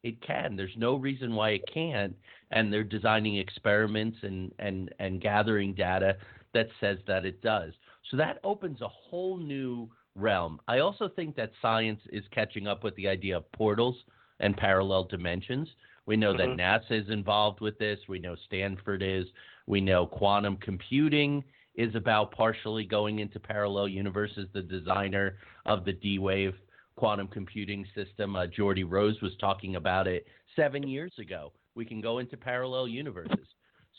It can. There's no reason why it can't. And they're designing experiments and gathering data that says that it does. So that opens a whole new realm. I also think that science is catching up with the idea of portals and parallel dimensions. We know that NASA is involved with this. We know Stanford is. We know quantum computing is about partially going into parallel universes. The designer of the D-Wave quantum computing system, Geordie Rose, was talking about it 7 years ago We can go into parallel universes.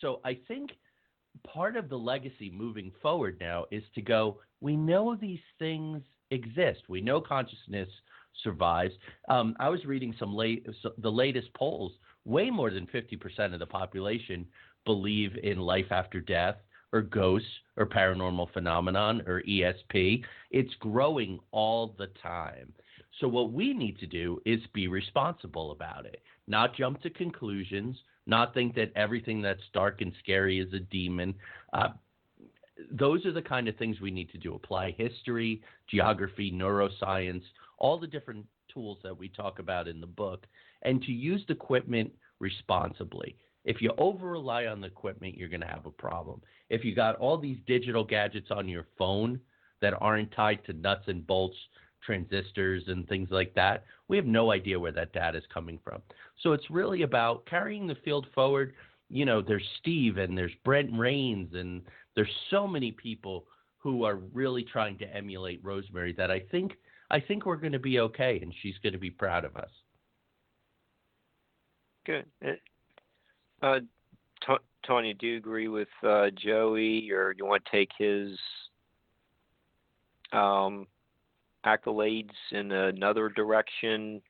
So I think part of the legacy moving forward now is to go, we know these things exist. We know consciousness survives. I was reading the latest polls. Way more than 50% of the population believe in life after death or ghosts or paranormal phenomenon or ESP. It's growing all the time. So what we need to do is be responsible about it, not jump to conclusions, not think that everything that's dark and scary is a demon. Those are the kind of things we need to do. Apply history, geography, neuroscience, all the different tools that we talk about in the book, and to use the equipment responsibly. If you over-rely on the equipment, you're going to have a problem. If you got all these digital gadgets on your phone that aren't tied to nuts and bolts, transistors and things like that, we have no idea where that data is coming from. So it's really about carrying the field forward. You know, there's Steve and there's Brent Rains, and there's so many people who are really trying to emulate Rosemary that I think we're going to be okay, and she's going to be proud of us. Good. Tonya, do you agree with Joey, or do you want to take his accolades in another direction?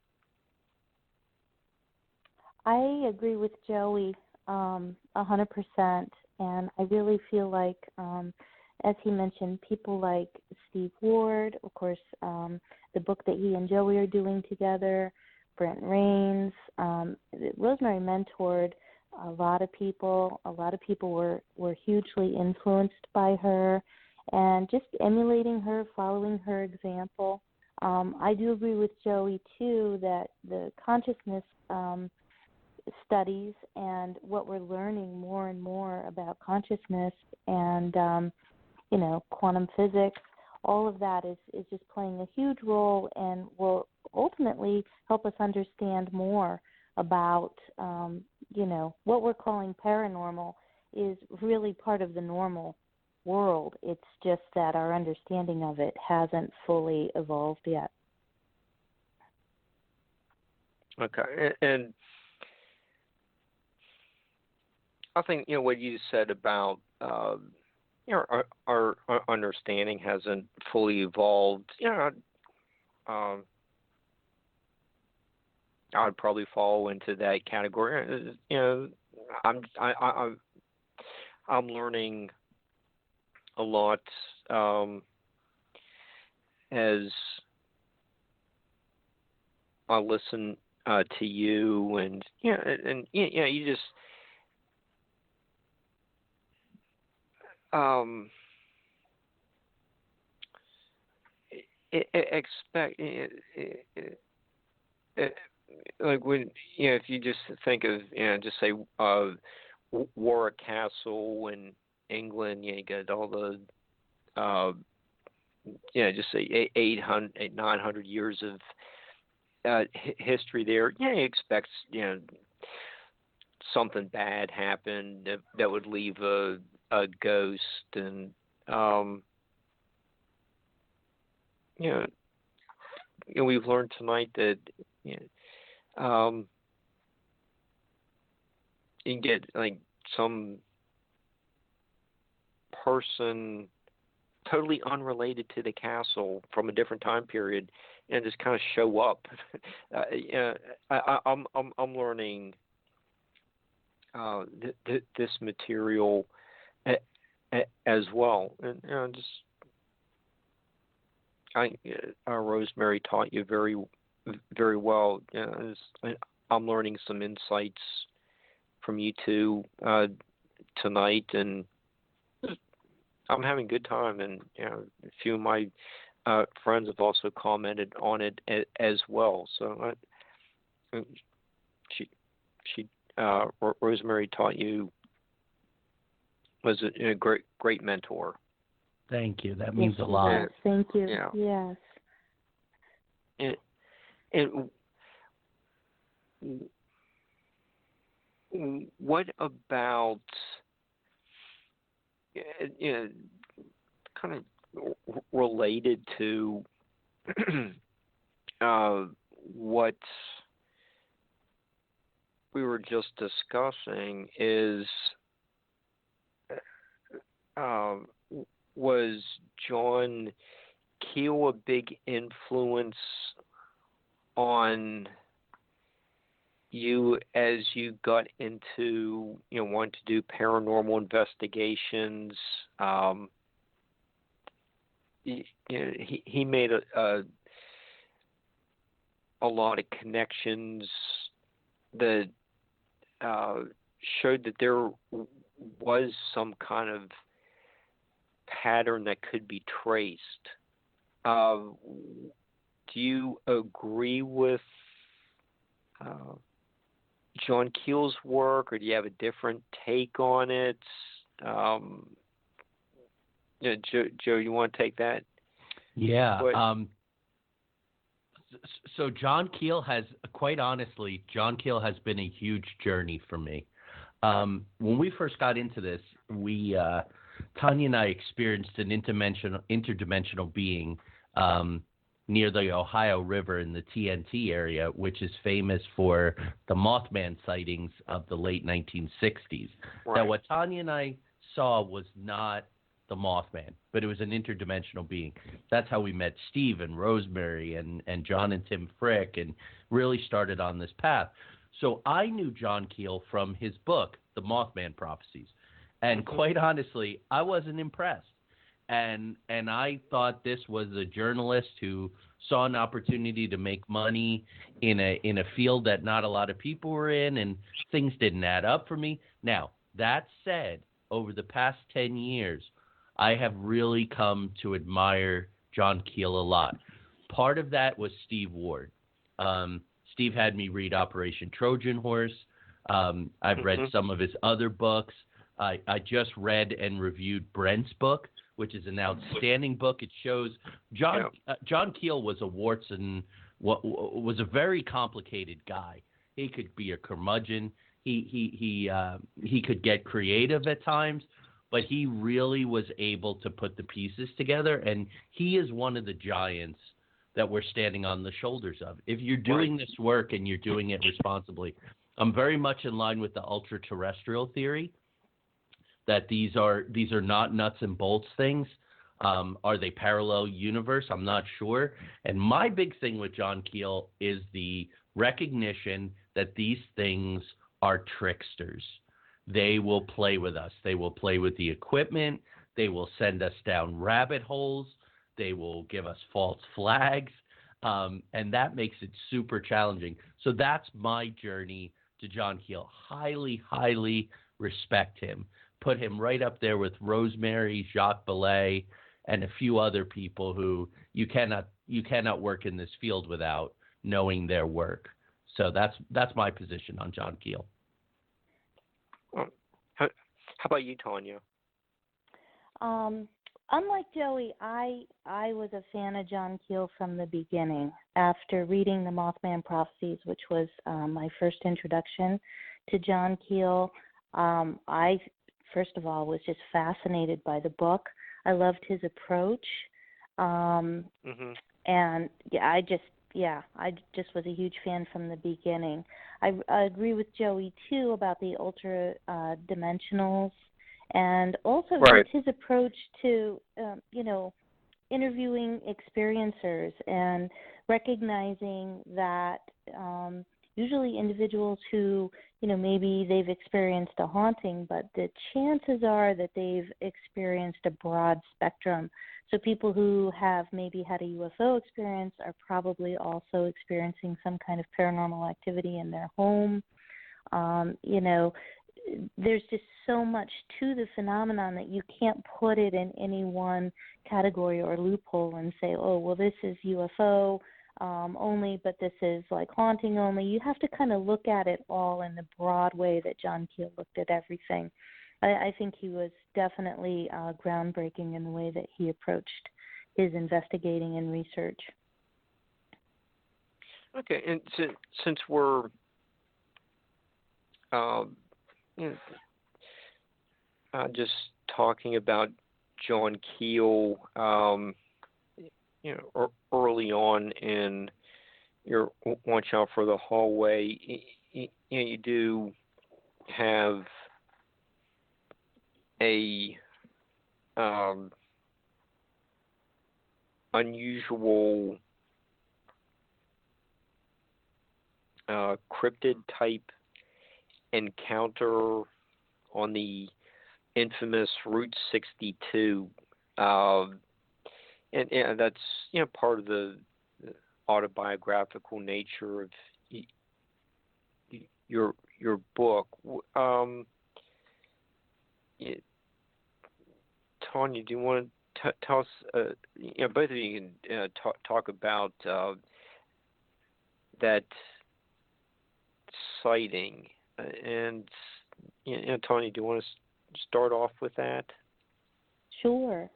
I agree with Joey 100%, and I really feel like, as he mentioned, people like Steve Ward, of course, the book that he and Joey are doing together, Brent Rains, Rosemary mentored a lot of people. A lot of people were hugely influenced by her, and just emulating her, following her example. I do agree with Joey, too, that the consciousness studies and what we're learning more and more about consciousness and, quantum physics, all of that is just playing a huge role and will ultimately help us understand more about, what we're calling paranormal is really part of the normal world. It's just that our understanding of it hasn't fully evolved yet. Okay. And I think, what you said about, our understanding hasn't fully evolved. I would probably fall into that category. I'm learning a lot as I listen to you, and you just expect like when if you just think of just say Warwick Castle in England, you got all the just say 900 years of history there. You expect something bad happened that would leave a ghost, and we've learned tonight that you can get like some person totally unrelated to the castle from a different time period and just kind of show up. I'm learning this material as well, and Rosemary taught you very, very well. I'm learning some insights from you two tonight, and I'm having a good time. And a few of my friends have also commented on it as well. So Rosemary taught you, was a great mentor. Thank you. That means a lot. Yes, thank you. Yeah. Yes. And what about kind of related to what we were just discussing is, was John Keel a big influence on you as you got into, wanting to do paranormal investigations? He made a lot of connections that showed that there was some kind of pattern that could be traced. Do you agree with John Keel's work, or do you have a different take on it? Joe, you want to take that? Yeah. So John Keel has, quite honestly, been a huge journey for me. When we first got into this, Tonya and I experienced an interdimensional being near the Ohio River in the TNT area, which is famous for the Mothman sightings of the late 1960s. Right. Now, what Tonya and I saw was not the Mothman, but it was an interdimensional being. That's how we met Steve and Rosemary and John and Tim Frick, and really started on this path. So I knew John Keel from his book, The Mothman Prophecies. And quite honestly, I wasn't impressed. And I thought this was a journalist who saw an opportunity to make money in a field that not a lot of people were in, and things didn't add up for me. Now, that said, over the past 10 years, I have really come to admire John Keel a lot. Part of that was Steve Ward. Steve had me read Operation Trojan Horse. I've read some of his other books. I just read and reviewed Brent's book, which is an outstanding book. It shows John Keel was was a very complicated guy. He could be a curmudgeon. He could get creative at times, but he really was able to put the pieces together, and he is one of the giants that we're standing on the shoulders of. If you're doing this work and you're doing it responsibly, I'm very much in line with the ultra-terrestrial theory, that these are not nuts and bolts things. Are they parallel universe? I'm not sure. And my big thing with John Keel is the recognition that these things are tricksters. They will play with us. They will play with the equipment. They will send us down rabbit holes. They will give us false flags. And that makes it super challenging. So that's my journey to John Keel. Highly, highly respect him. Put him right up there with Rosemary, Jacques Ballet, and a few other people who you cannot work in this field without knowing their work. So that's my position on John Keel. How about you, Tonya? Unlike Joey, I was a fan of John Keel from the beginning. After reading the Mothman Prophecies, which was my first introduction to John Keel, I first of all was just fascinated by the book. I loved his approach, and I just was a huge fan from the beginning. I agree with Joey too about the ultra dimensionals, and also his approach to interviewing experiencers and recognizing that usually individuals who maybe they've experienced a haunting, but the chances are that they've experienced a broad spectrum. So people who have maybe had a UFO experience are probably also experiencing some kind of paranormal activity in their home. There's just so much to the phenomenon that you can't put it in any one category or loophole and say, oh, well, this is UFO only, but this is like haunting only. You have to kind of look at it all in the broad way that John Keel looked at everything. I think he was definitely groundbreaking in the way that he approached his investigating and research. Okay, and since we're just talking about John Keel, early on in your Watch Out for the Hallway, you do have a unusual cryptid type encounter on the infamous Route 62, and that's part of the autobiographical nature of your book. Tonya, do you want to tell us? Both of you can talk about that sighting, and Tonya, do you want to start off with that? Sure.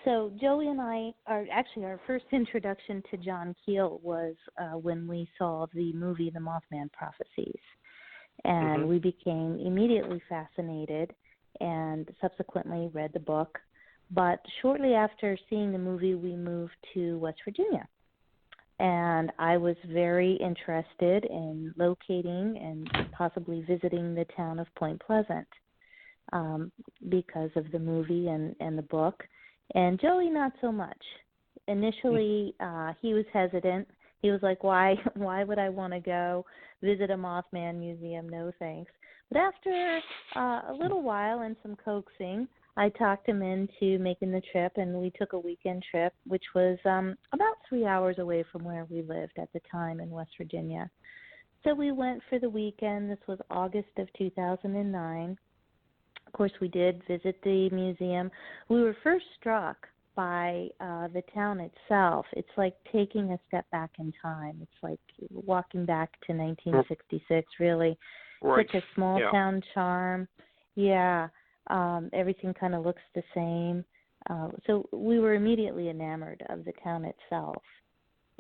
So Joey and I our first introduction to John Keel was when we saw the movie The Mothman Prophecies, and we became immediately fascinated and subsequently read the book. But shortly after seeing the movie, we moved to West Virginia, and I was very interested in locating and possibly visiting the town of Point Pleasant because of the movie and the book. And Joey, not so much. Initially, he was hesitant. He was like, why would I want to go visit a Mothman museum? No thanks. But after a little while and some coaxing, I talked him into making the trip, and we took a weekend trip, which was about 3 hours away from where we lived at the time in West Virginia. So we went for the weekend. This was August of 2009. Of course, we did visit the museum. We were first struck by the town itself. It's like taking a step back in time. It's like walking back to 1966, really. Right. Such a small town charm. Yeah. Everything kind of looks the same. So we were immediately enamored of the town itself.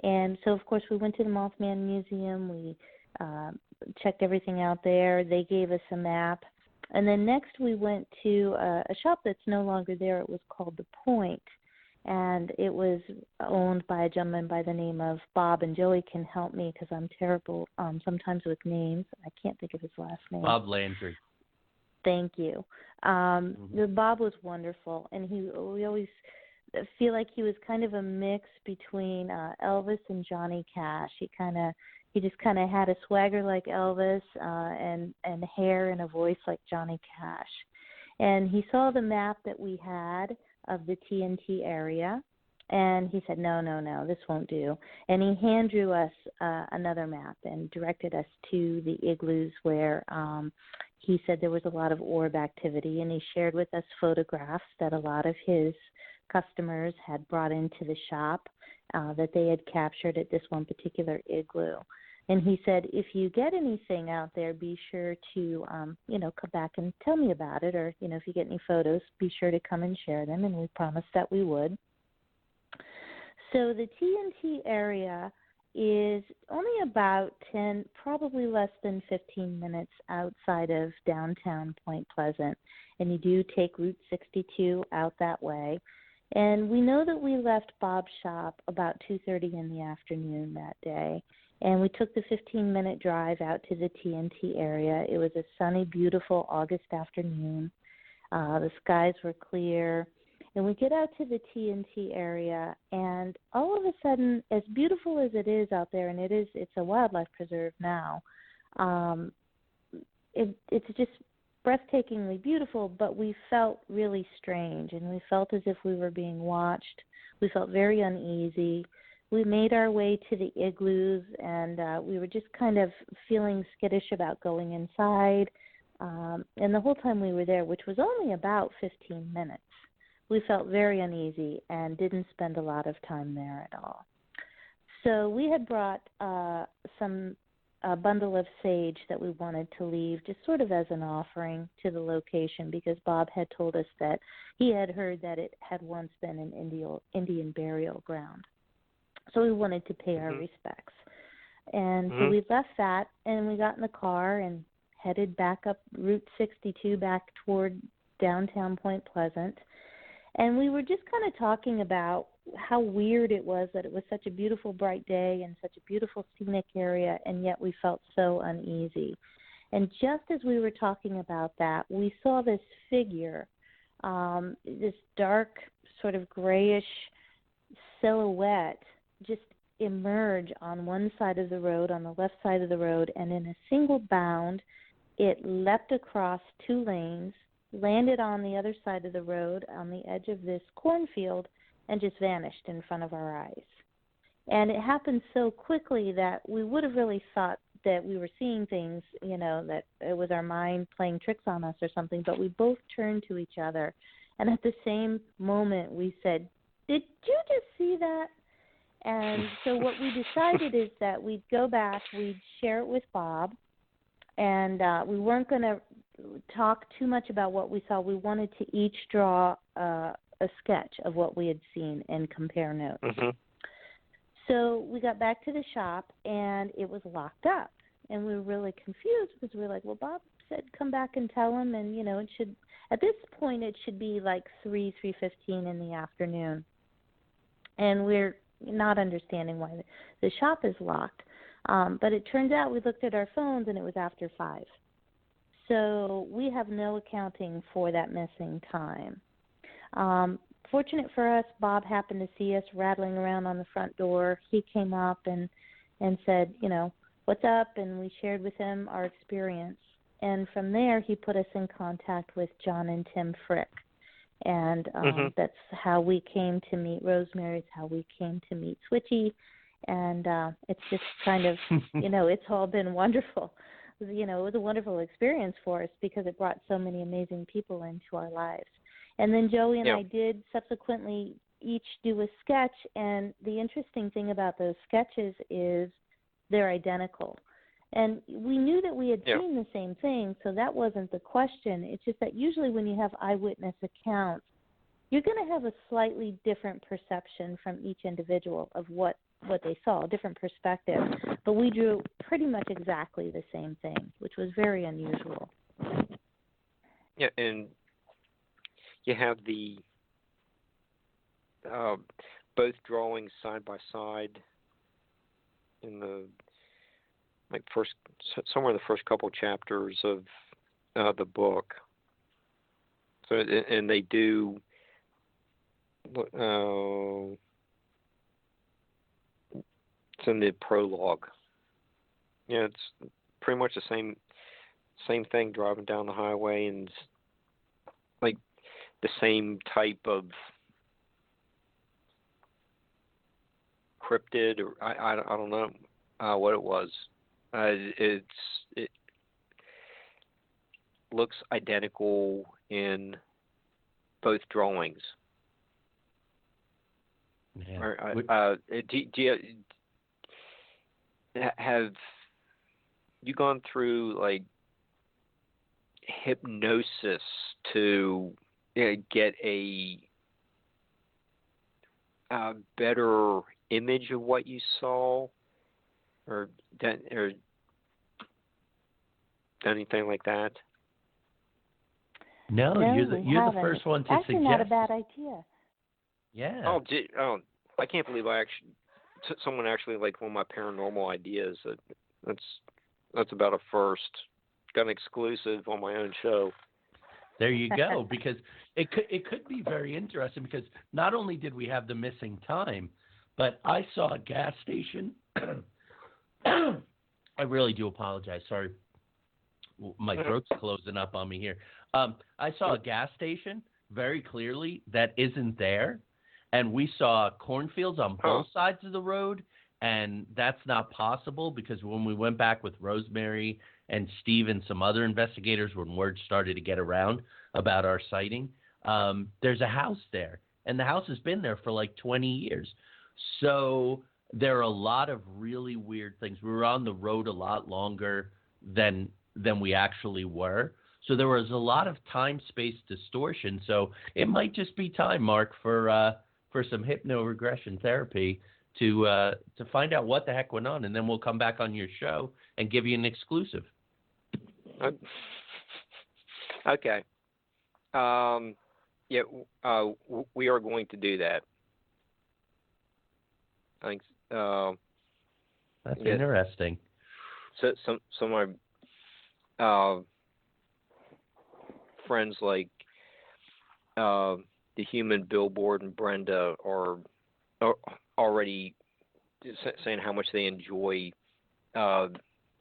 And so, of course, we went to the Mothman Museum. We checked everything out there. They gave us a map. And then next we went to a shop that's no longer there. It was called The Point, and it was owned by a gentleman by the name of Bob, and Joey can help me because I'm terrible sometimes with names. I can't think of his last name. Bob Landry. Thank you. Bob was wonderful, and we always feel like he was kind of a mix between Elvis and Johnny Cash. He just kind of had a swagger like Elvis and hair and a voice like Johnny Cash. And he saw the map that we had of the TNT area, and he said, no, this won't do. And he hand drew us another map and directed us to the igloos where he said there was a lot of orb activity, and he shared with us photographs that a lot of his customers had brought into the shop that they had captured at this one particular igloo. And he said, if you get anything out there, be sure to, come back and tell me about it. Or, if you get any photos, be sure to come and share them. And we promised that we would. So the TNT area is only about 10, probably less than 15 minutes outside of downtown Point Pleasant. And you do take Route 62 out that way. And we know that we left Bob's shop about 2:30 in the afternoon that day. And we took the 15-minute drive out to the TNT area. It was a sunny, beautiful August afternoon. The skies were clear. And we get out to the TNT area, and all of a sudden, as beautiful as it is out there, and it's a wildlife preserve now, it's just breathtakingly beautiful, but we felt really strange, and we felt as if we were being watched. We felt very uneasy. We made our way to the igloos, and we were just kind of feeling skittish about going inside. And the whole time we were there, which was only about 15 minutes, we felt very uneasy and didn't spend a lot of time there at all. So we had brought a bundle of sage that we wanted to leave just sort of as an offering to the location, because Bob had told us that he had heard that it had once been an Indian burial ground. So we wanted to pay our respects. And so we left that, and we got in the car and headed back up Route 62 back toward downtown Point Pleasant. And we were just kind of talking about how weird it was that it was such a beautiful, bright day and such a beautiful scenic area, and yet we felt so uneasy. And just as we were talking about that, we saw this figure, this dark, sort of grayish silhouette just emerge on one side of the road, on the left side of the road, and in a single bound, it leapt across 2 lanes, landed on the other side of the road on the edge of this cornfield, and just vanished in front of our eyes. And it happened so quickly that we would have really thought that we were seeing things, that it was our mind playing tricks on us or something, but we both turned to each other, and at the same moment we said, "Did you just see that?" And so what we decided is that we'd go back, we'd share it with Bob, and we weren't going to talk too much about what we saw. We wanted to each draw a sketch of what we had seen and compare notes. Mm-hmm. So we got back to the shop, and it was locked up. And we were really confused because we were like, well, Bob said come back and tell him, and, it should, at this point, it should be like 3:15 in the afternoon. And we're not understanding why the shop is locked. But it turns out we looked at our phones, and it was after 5. So we have no accounting for that missing time. Fortunate for us, Bob happened to see us rattling around on the front door. He came up and said, what's up? And we shared with him our experience. And from there, he put us in contact with John and Tim Frick. And that's how we came to meet Rosemary. It's how we came to meet Switchy. And it's just kind of, it's all been wonderful. It was a wonderful experience for us because it brought so many amazing people into our lives. And then Joey and I did subsequently each do a sketch, and the interesting thing about those sketches is they're identical. And we knew that we had seen the same thing, so that wasn't the question. It's just that usually when you have eyewitness accounts, you're going to have a slightly different perception from each individual of what they saw, a different perspective. But we drew pretty much exactly the same thing, which was very unusual. Yeah, and you have the both drawings side by side in the somewhere in the first couple chapters of the book. So and they do. It's in the prologue. Yeah, it's pretty much the same thing driving down the highway, and like the same type of cryptid, or I don't know what it was. It looks identical in both drawings. Yeah. Have you gone through like hypnosis to get a better image of what you saw, or anything like that? No, you're the first one to suggest. Actually, not a bad idea. Yeah. I can't believe someone actually liked one of my paranormal ideas. That's about a first. Got an exclusive on my own show. There you go, because it could be very interesting, because not only did we have the missing time, but I saw a gas station. I really do apologize. Sorry. My throat's closing up on me here. I saw a gas station very clearly that isn't there. And we saw cornfields on both sides of the road, and that's not possible because when we went back with Rosemary and Steve and some other investigators, when word started to get around about our sighting, there's a house there, and the house has been there for like 20 years. So there are a lot of really weird things. We were on the road a lot longer than we actually were. So there was a lot of time-space distortion. So it might just be time, Mark, for some hypno-regression therapy to find out what the heck went on, and then we'll come back on your show and give you an exclusive. Okay. We are going to do that. I think that's interesting. So some of my friends like the Human Billboard and Brenda are already saying how much they enjoy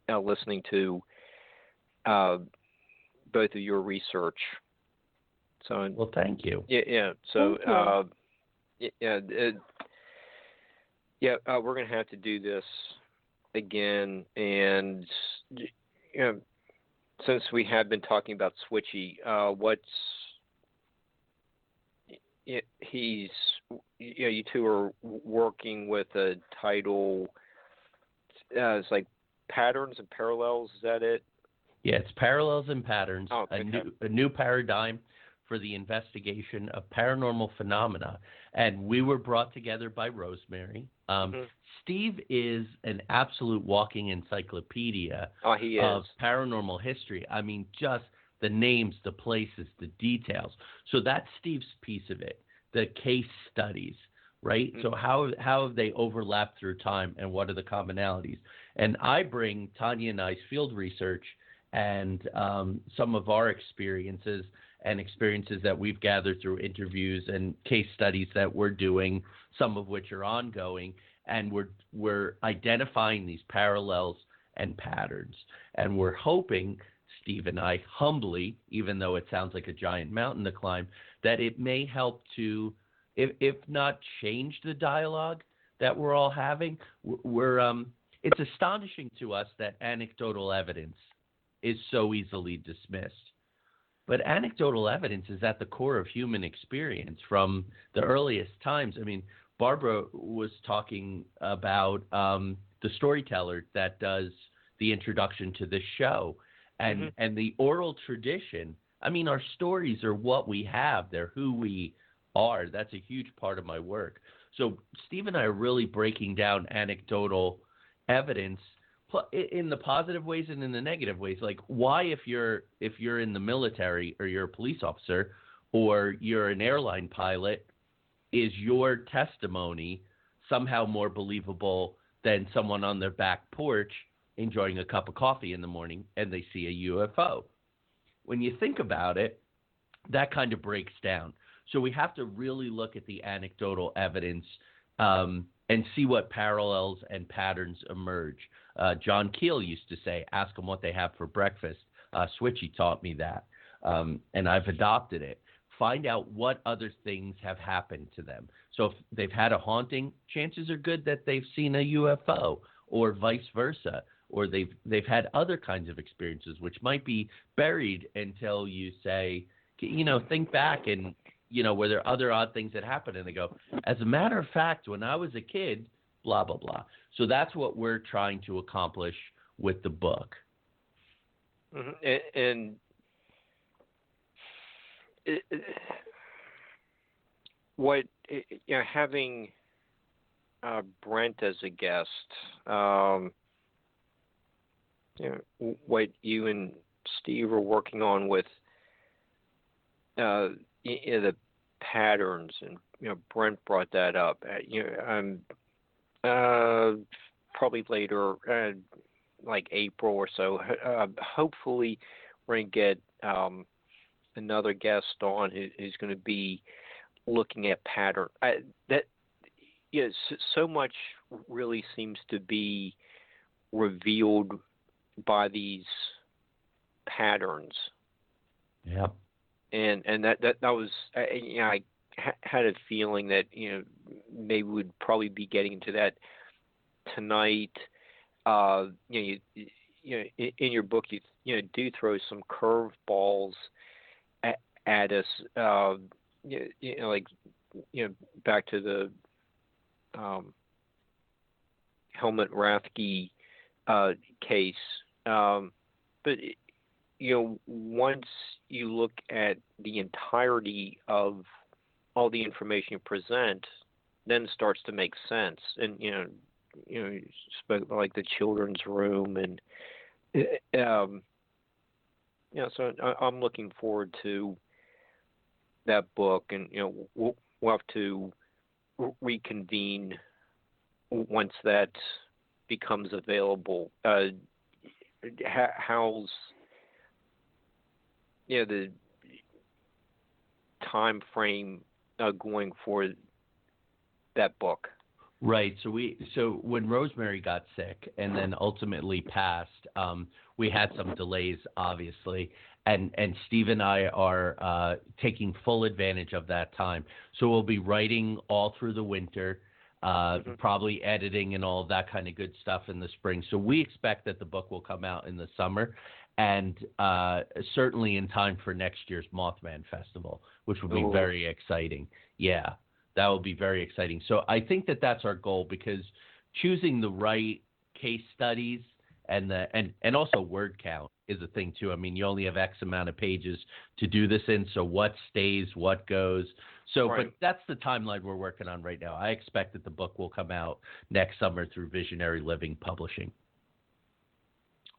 listening to both of your research. So, well, thank you. Yeah. So, we're going to have to do this again, and since we have been talking about Switchy, you two are working with a title. It's like Patterns and Parallels. Is that it? Yeah, it's Parallels and Patterns, oh, okay. a new paradigm for the investigation of paranormal phenomena. And we were brought together by Rosemary. Steve is an absolute walking encyclopedia of paranormal history. I mean, just the names, the places, the details. So that's Steve's piece of it, the case studies, right? So how have they overlapped through time, and what are the commonalities? And I bring Tonya and I's field research and some of our experiences that we've gathered through interviews and case studies that we're doing, some of which are ongoing, and we're identifying these parallels and patterns. And we're hoping, Steve and I, humbly, even though it sounds like a giant mountain to climb, that it may help to, if not change the dialogue that we're all having. It's astonishing to us that anecdotal evidence is so easily dismissed. But anecdotal evidence is at the core of human experience from the earliest times. I mean, Barbara was talking about the storyteller that does the introduction to this show, and the oral tradition. I mean, our stories are what we have. They're who we are. That's a huge part of my work. So Steve and I are really breaking down anecdotal evidence in the positive ways and in the negative ways. Like, why, if you're in the military or you're a police officer or you're an airline pilot, is your testimony somehow more believable than someone on their back porch enjoying a cup of coffee in the morning and they see a UFO? When you think about it, that kind of breaks down. So we have to really look at the anecdotal evidence and see what parallels and patterns emerge. John Keel used to say, ask them what they have for breakfast. Switchy taught me that, and I've adopted it. Find out what other things have happened to them. So if they've had a haunting, chances are good that they've seen a UFO, or vice versa, or they've had other kinds of experiences which might be buried until you say, think back and, were there other odd things that happened? And they go, as a matter of fact, when I was a kid, blah, blah, blah. So that's what we're trying to accomplish with the book. And what, having Brent as a guest, what you and Steve are working on with the patterns, and Brent brought that up. Probably later, like April or so. Hopefully, we're going to get another guest on who's going to be looking at pattern. So much really seems to be revealed by these patterns. Yeah. And that was, I had a feeling that maybe we'd probably be getting into that tonight. In your book, you do throw some curveballs at us. Back to the Helmut Rathke case, but once you look at the entirety of all the information you present, then it starts to make sense. And you spoke about like the children's room, and so I'm looking forward to that book, and we'll have to reconvene once that becomes available. How's the time frame going for that book? Right. So when Rosemary got sick and then ultimately passed, we had some delays, obviously, and Steve and I are taking full advantage of that time. So we'll be writing all through the winter, probably editing and all of that kind of good stuff in the spring. So we expect that the book will come out in the summer, and certainly in time for next year's Mothman Festival, which will be very exciting. Yeah. That will be very exciting. So I think that that's our goal, because choosing the right case studies and also word count is a thing too. I mean, you only have X amount of pages to do this in, so what stays, what goes. So, right. But that's the timeline we're working on right now. I expect that the book will come out next summer through Visionary Living Publishing.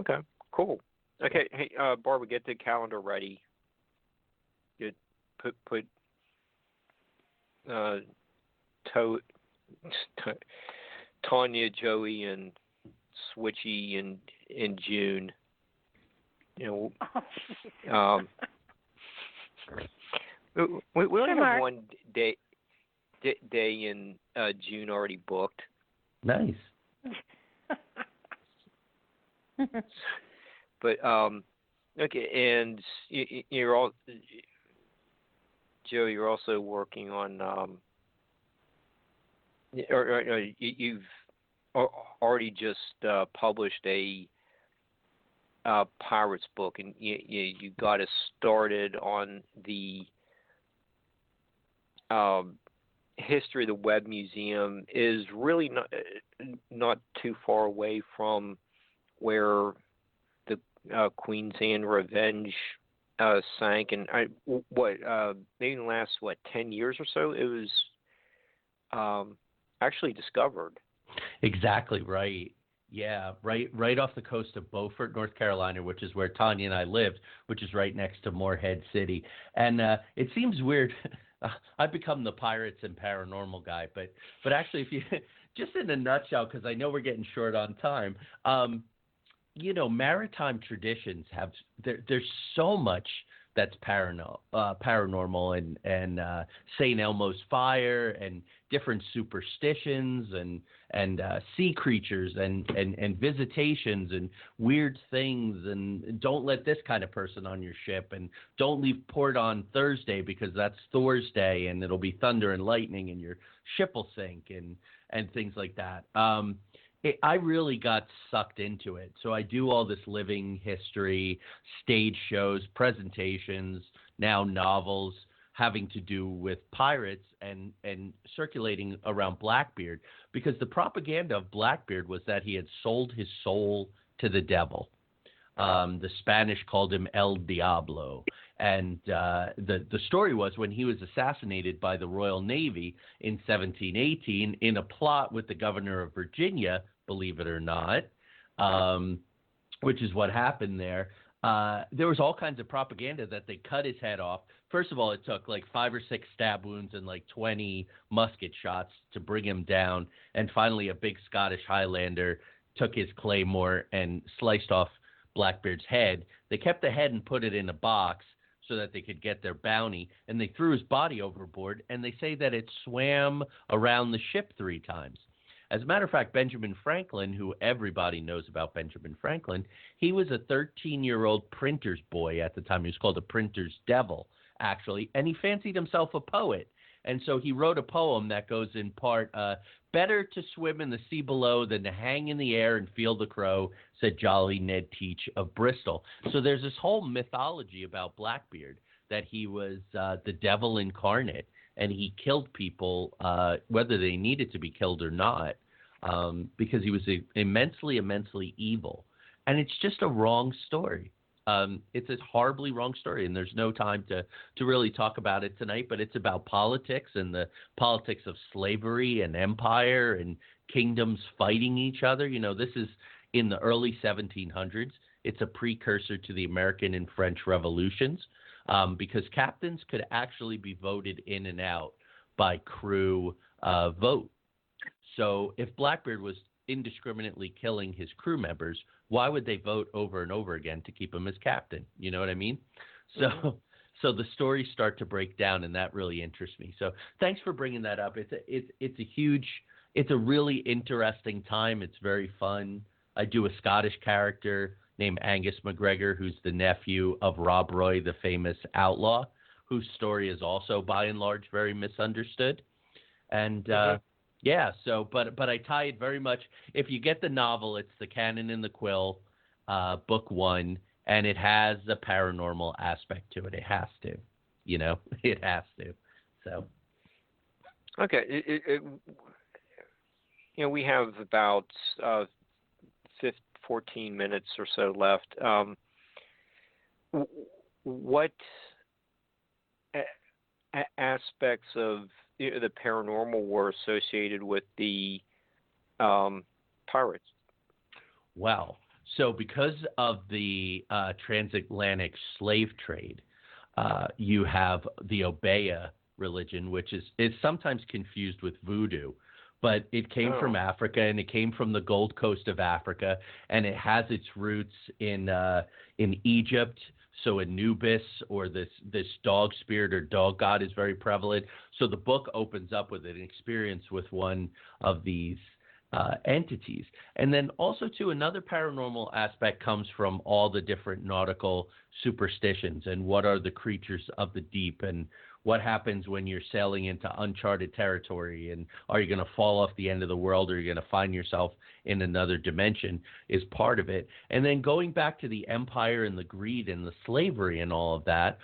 Okay, cool. Okay, hey, Barbara, get the calendar ready. Put Tonya, Joey, and Switchy in June. We only have one day in June already booked. Nice. But okay, and you're all. Joe, you're also working on, you've already just published a Pirates book, and you got us started on the history of the Webb Museum. Is really not too far away from where the Queen's Anne Revenge sank, and maybe in the last 10 years or so, it was actually discovered. Exactly right. Yeah, right off the coast of Beaufort, North Carolina, which is where Tonya and I lived, which is right next to Morehead City. And it seems weird. I've become the pirates and paranormal guy, but actually, if you just in a nutshell, because I know we're getting short on time. Maritime traditions there's so much that's paranormal and St. Elmo's fire and different superstitions and sea creatures and visitations and weird things, and don't let this kind of person on your ship, and don't leave port on Thursday because that's Thor's day and it'll be thunder and lightning and your ship will sink and things like that. I really got sucked into it. So I do all this living history, stage shows, presentations, now novels having to do with pirates and circulating around Blackbeard, because the propaganda of Blackbeard was that he had sold his soul to the devil. The Spanish called him El Diablo. And the story was, when he was assassinated by the Royal Navy in 1718 in a plot with the governor of Virginia, believe it or not, which is what happened there. There was all kinds of propaganda that they cut his head off. First of all, it took 5 or 6 stab wounds and 20 musket shots to bring him down. And finally, a big Scottish Highlander took his claymore and sliced off Blackbeard's head. They kept the head and put it in a box so that they could get their bounty. And they threw his body overboard. And they say that it swam around the ship 3 times. As a matter of fact, Benjamin Franklin, who everybody knows about Benjamin Franklin, he was a 13-year-old printer's boy at the time. He was called a printer's devil, actually, and he fancied himself a poet. And so he wrote a poem that goes in part, better to swim in the sea below than to hang in the air and feel the crow, said jolly Ned Teach of Bristol. So there's this whole mythology about Blackbeard, that he was the devil incarnate, and he killed people, whether they needed to be killed or not, because he was immensely, immensely evil. And it's just a wrong story. It's a horribly wrong story, and there's no time to really talk about it tonight, but it's about politics and the politics of slavery and empire and kingdoms fighting each other. This is in the early 1700s. It's a precursor to the American and French revolutions, because captains could actually be voted in and out by crew vote. So if Blackbeard was indiscriminately killing his crew members, why would they vote over and over again to keep him as captain? You know what I mean? So so the stories start to break down, and that really interests me. So thanks for bringing that up. It's a really interesting time. It's very fun. I do a Scottish character named Angus MacGregor, who's the nephew of Rob Roy, the famous outlaw, whose story is also by and large very misunderstood. And yeah, so but I tie it very much. If you get the novel, it's The Cannon and the Quill, book 1, and it has a paranormal aspect to it. It has to, it has to. So okay, we have about 14 minutes or so left. What aspects of the paranormal were associated with the pirates? Well, so because of the transatlantic slave trade, you have the Obeah religion, which is sometimes confused with voodoo. But it came from Africa, and it came from the Gold Coast of Africa, and it has its roots in Egypt. So Anubis, or this dog spirit or dog god, is very prevalent. So the book opens up with an experience with one of these entities. And then also, too, another paranormal aspect comes from all the different nautical superstitions and what are the creatures of the deep, and what happens when you're sailing into uncharted territory, and are you going to fall off the end of the world, or are you going to find yourself in another dimension, is part of it. And then going back to the empire and the greed and the slavery and all of that,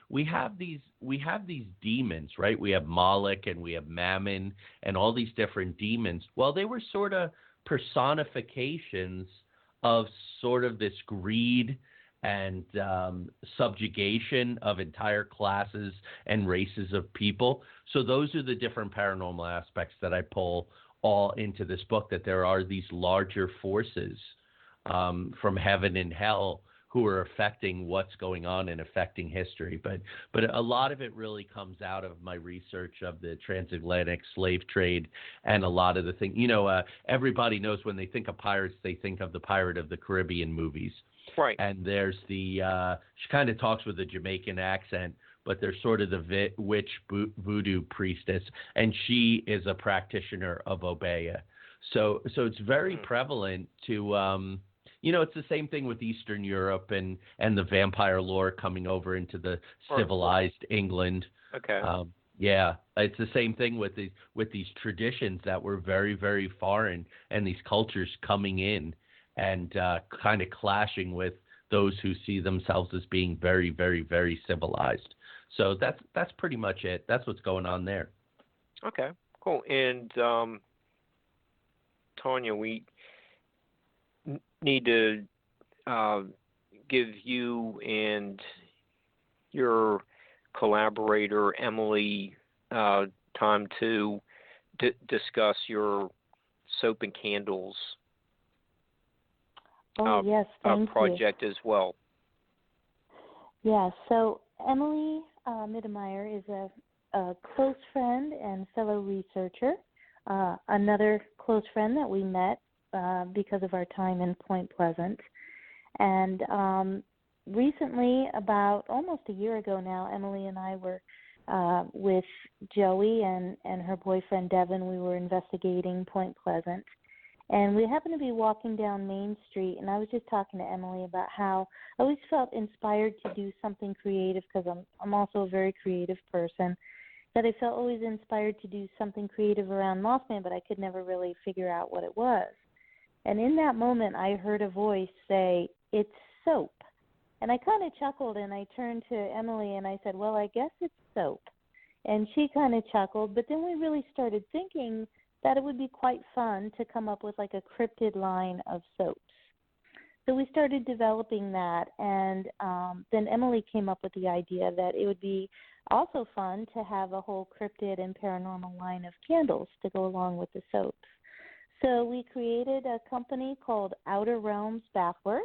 we have these demons, right? We have Moloch and we have Mammon and all these different demons. Well, they were sort of personifications of sort of this greed and subjugation of entire classes and races of people. So those are the different paranormal aspects that I pull all into this book, that there are these larger forces from heaven and hell who are affecting what's going on and affecting history. But a lot of it really comes out of my research of the transatlantic slave trade and a lot of the things. Everybody knows when they think of pirates, they think of the Pirate of the Caribbean movies. Right. And there's she kind of talks with a Jamaican accent, but there's sort of the witch voodoo priestess, and she is a practitioner of Obeah. So it's very prevalent to, it's the same thing with Eastern Europe and the vampire lore coming over into the civilized England. Okay. Yeah, it's the same thing with these traditions that were very, very foreign, and these cultures coming in and kind of clashing with those who see themselves as being very, very, very civilized. So that's pretty much it. That's what's going on there. Okay, cool. And Tonya, we need to give you and your collaborator Emily time to discuss your soap and candles yes, thank project you. as well. Yeah, so Emily Mittermeier is a close friend and fellow researcher, another close friend that we met because of our time in Point Pleasant. And recently, about almost a year ago now, Emily and I were with Joey and her boyfriend Devin. We were investigating Point Pleasant. And we happened to be walking down Main Street, and I was just talking to Emily about how I always felt inspired to do something creative, because I'm also a very creative person, that I felt always inspired to do something creative around Mothman, but I could never really figure out what it was. And in that moment, I heard a voice say, "It's soap." And I kind of chuckled, and I turned to Emily, and I said, "Well, I guess it's soap." And she kind of chuckled, but then we really started thinking that it would be quite fun to come up with like a cryptid line of soaps. So we started developing that, and then Emily came up with the idea that it would be also fun to have a whole cryptid and paranormal line of candles to go along with the soaps. So we created a company called Outer Realms Bathworks,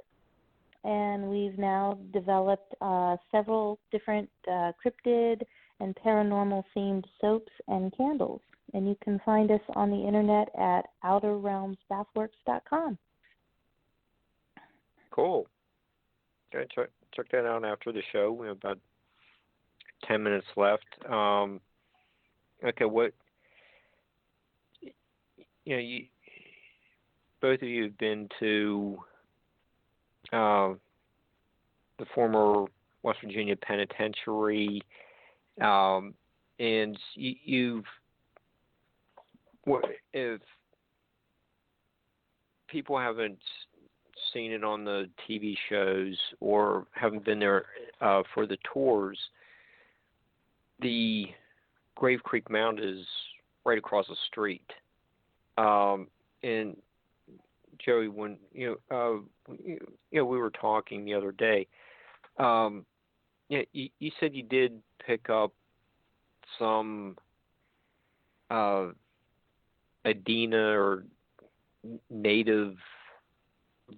and we've now developed several different cryptid and paranormal themed soaps and candles. And you can find us on the internet at outerrealmsbathworks.com. Cool. Okay, check that out after the show. We have about 10 minutes left. Okay, what you both of you have been to the former West Virginia Penitentiary, and you've, if people haven't seen it on the TV shows or haven't been there for the tours, the Grave Creek Mound is right across the street. And Joey, when we were talking the other day, you said you did pick up some Adena or native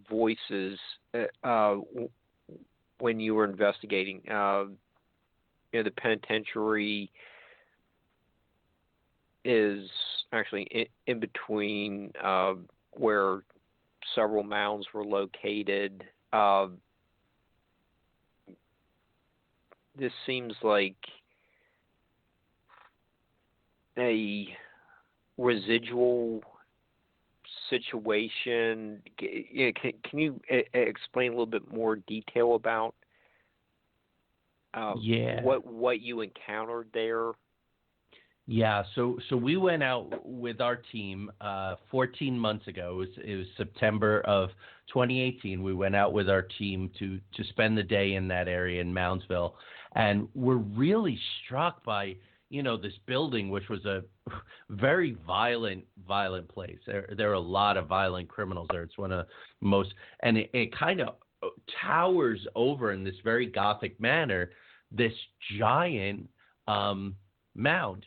voices when you were investigating. The penitentiary is actually in between where several mounds were located. This seems like a residual situation. Can you explain a little bit more detail about what you encountered there? Yeah, so we went out with our team 14 months ago. It was September of 2018. We went out with our team to spend the day in that area in Moundsville, and we're really struck by this building, which was a very violent place. There are a lot of violent criminals there. It's one of the most, and it kind of towers over in this very Gothic manner this giant mound.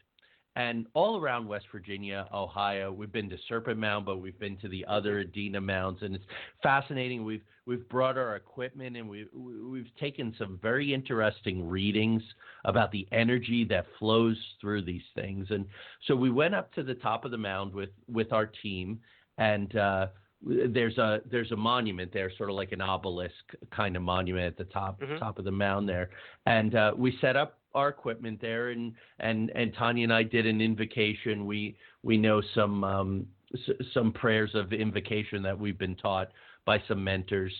And all around West Virginia, Ohio, we've been to Serpent Mound, but we've been to the other Adena mounds, and it's fascinating. We've brought our equipment, and we've taken some very interesting readings about the energy that flows through these things. And so we went up to the top of the mound with our team, and there's a monument there, sort of like an obelisk kind of monument at the top of the mound there, and we set up our equipment there, and Tonya and I did an invocation. We know some prayers of invocation that we've been taught by some mentors,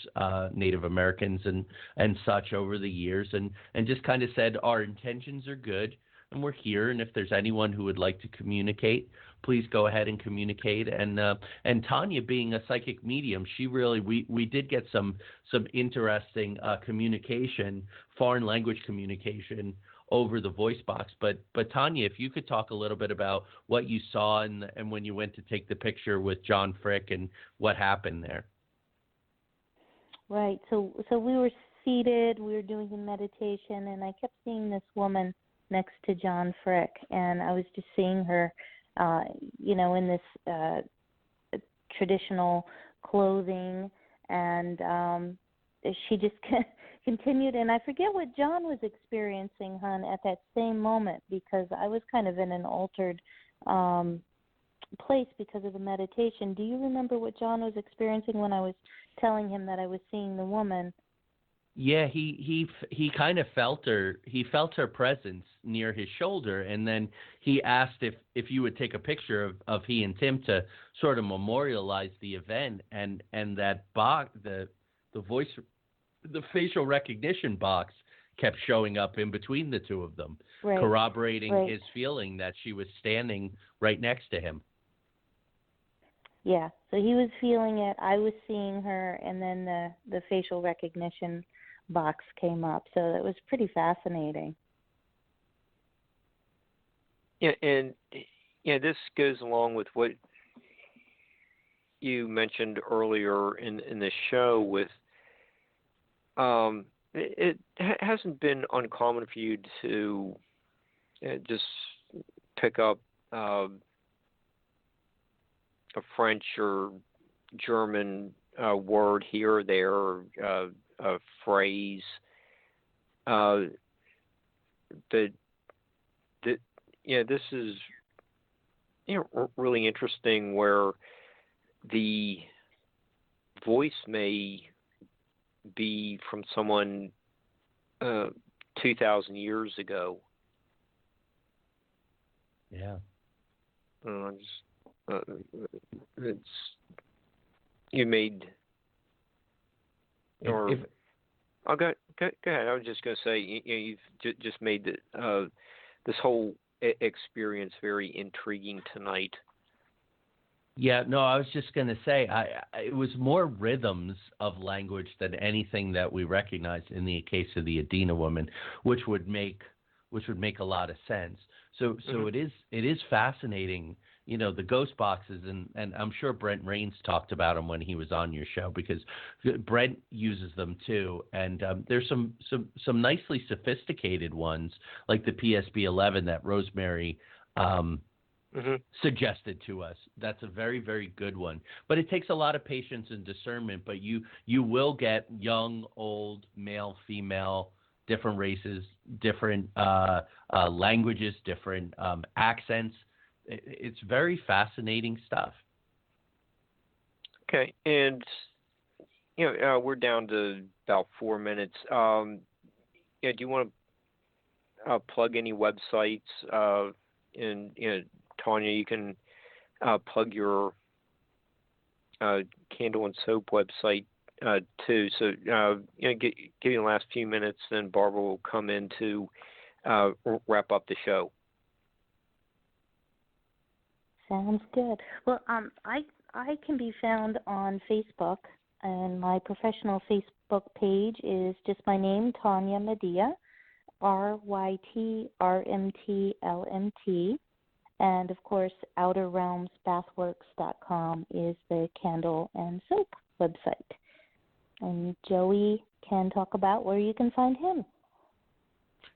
Native Americans and such over the years, and just kind of said our intentions are good and we're here, and if there's anyone who would like to communicate, please go ahead and communicate. And Tonya, being a psychic medium, she really we did get some interesting communication, foreign language communication over the voice box. But Tonya, if you could talk a little bit about what you saw and when you went to take the picture with John Frick and what happened there. Right. So we were seated, we were doing a meditation, and I kept seeing this woman next to John Frick, and I was just seeing her, in this traditional clothing, and she just continued, and I forget what John was experiencing, hon, at that same moment, because I was kind of in an altered place because of the meditation. Do you remember what John was experiencing when I was telling him that I was seeing the woman? Yeah, he kind of felt her. He felt her presence near his shoulder, and then he asked if you would take a picture of he and Tim to sort of memorialize the event, and that box, the voice, the facial recognition box kept showing up in between the two of them, right, corroborating his feeling that she was standing right next to him. Yeah, so he was feeling it, I was seeing her, and then the facial recognition box came up. So that was pretty fascinating. Yeah, and this goes along with what you mentioned earlier in the show with it hasn't been uncommon for you to just pick up a French or German word here or there, or a phrase. But this is really interesting where the voice may be from someone 2,000 years ago. Yeah. It's you made. Or I'll go ahead. I was just going to say you've just made this whole experience very intriguing tonight. Yeah, no, I was just going to say, it was more rhythms of language than anything that we recognized in the case of the Edina woman, which would make a lot of sense. So it is fascinating, the ghost boxes, and I'm sure Brent Rains talked about them when he was on your show, because Brent uses them too. And there's some nicely sophisticated ones, like the PSB-11 that Rosemary suggested to us. That's a very, very good one. But it takes a lot of patience and discernment. But you will get young, old, male, female, different races, different languages, different accents. It's very fascinating stuff. Okay, and we're down to about 4 minutes. Do you want to plug any websites? And Tonya, you can plug your Candle and Soap website too. So give you the last few minutes, then Barbara will come in to wrap up the show. Sounds good. Well, I can be found on Facebook, and my professional Facebook page is just my name, Tonya Madea, RYTRMTLMT, and of course, OuterRealmsBathworks.com is the Candle and Soap website. And Joey can talk about where you can find him.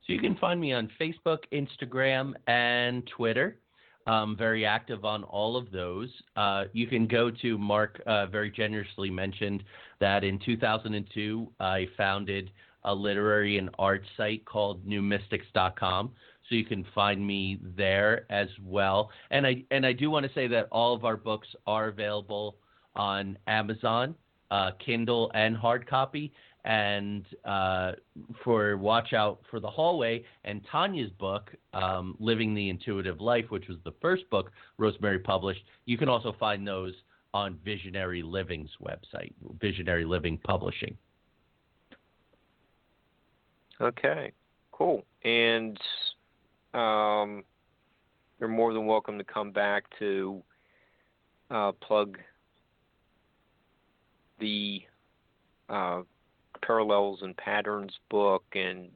So you can find me on Facebook, Instagram, and Twitter. Very active on all of those. You can go to Mark very generously mentioned that in 2002 I founded a literary and art site called newmystics.com. So you can find me there as well. And I do want to say that all of our books are available on Amazon, Kindle and hard copy. And for Watch Out for the Hallway and Tonya's book, Living the Intuitive Life, which was the first book Rosemary published, you can also find those on Visionary Living's website, Visionary Living Publishing. Okay, cool. And you're more than welcome to come back to plug the Parallels and Patterns book, and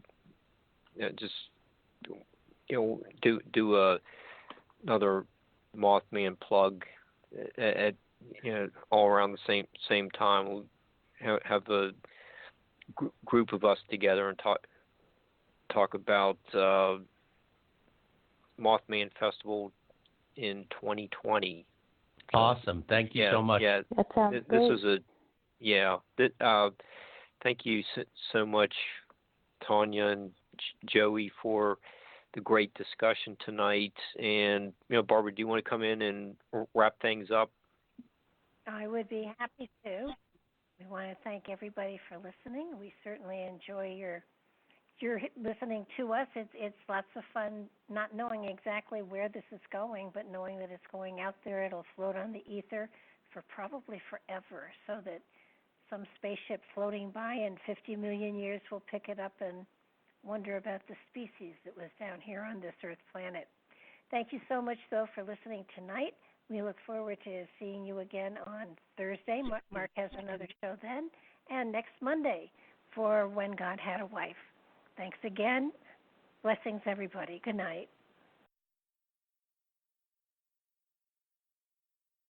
just do another Mothman plug at all around the same time. We'll have a group of us together and talk about Mothman Festival in 2020. Awesome. Thank you so much. Yeah, that sounds this great. was thank you so much, Tonya and Joey, for the great discussion tonight. And Barbara, do you want to come in and wrap things up? I would be happy to. We want to thank everybody for listening. We certainly enjoy your listening to us. It's lots of fun not knowing exactly where this is going, but knowing that it's going out there. It'll float on the ether for probably forever, so that some spaceship floating by in 50 million years will pick it up and wonder about the species that was down here on this Earth planet. Thank you so much, though, for listening tonight. We look forward to seeing you again on Thursday. Mark has another show then. And next Monday for When God Had a Wife. Thanks again. Blessings, everybody. Good night.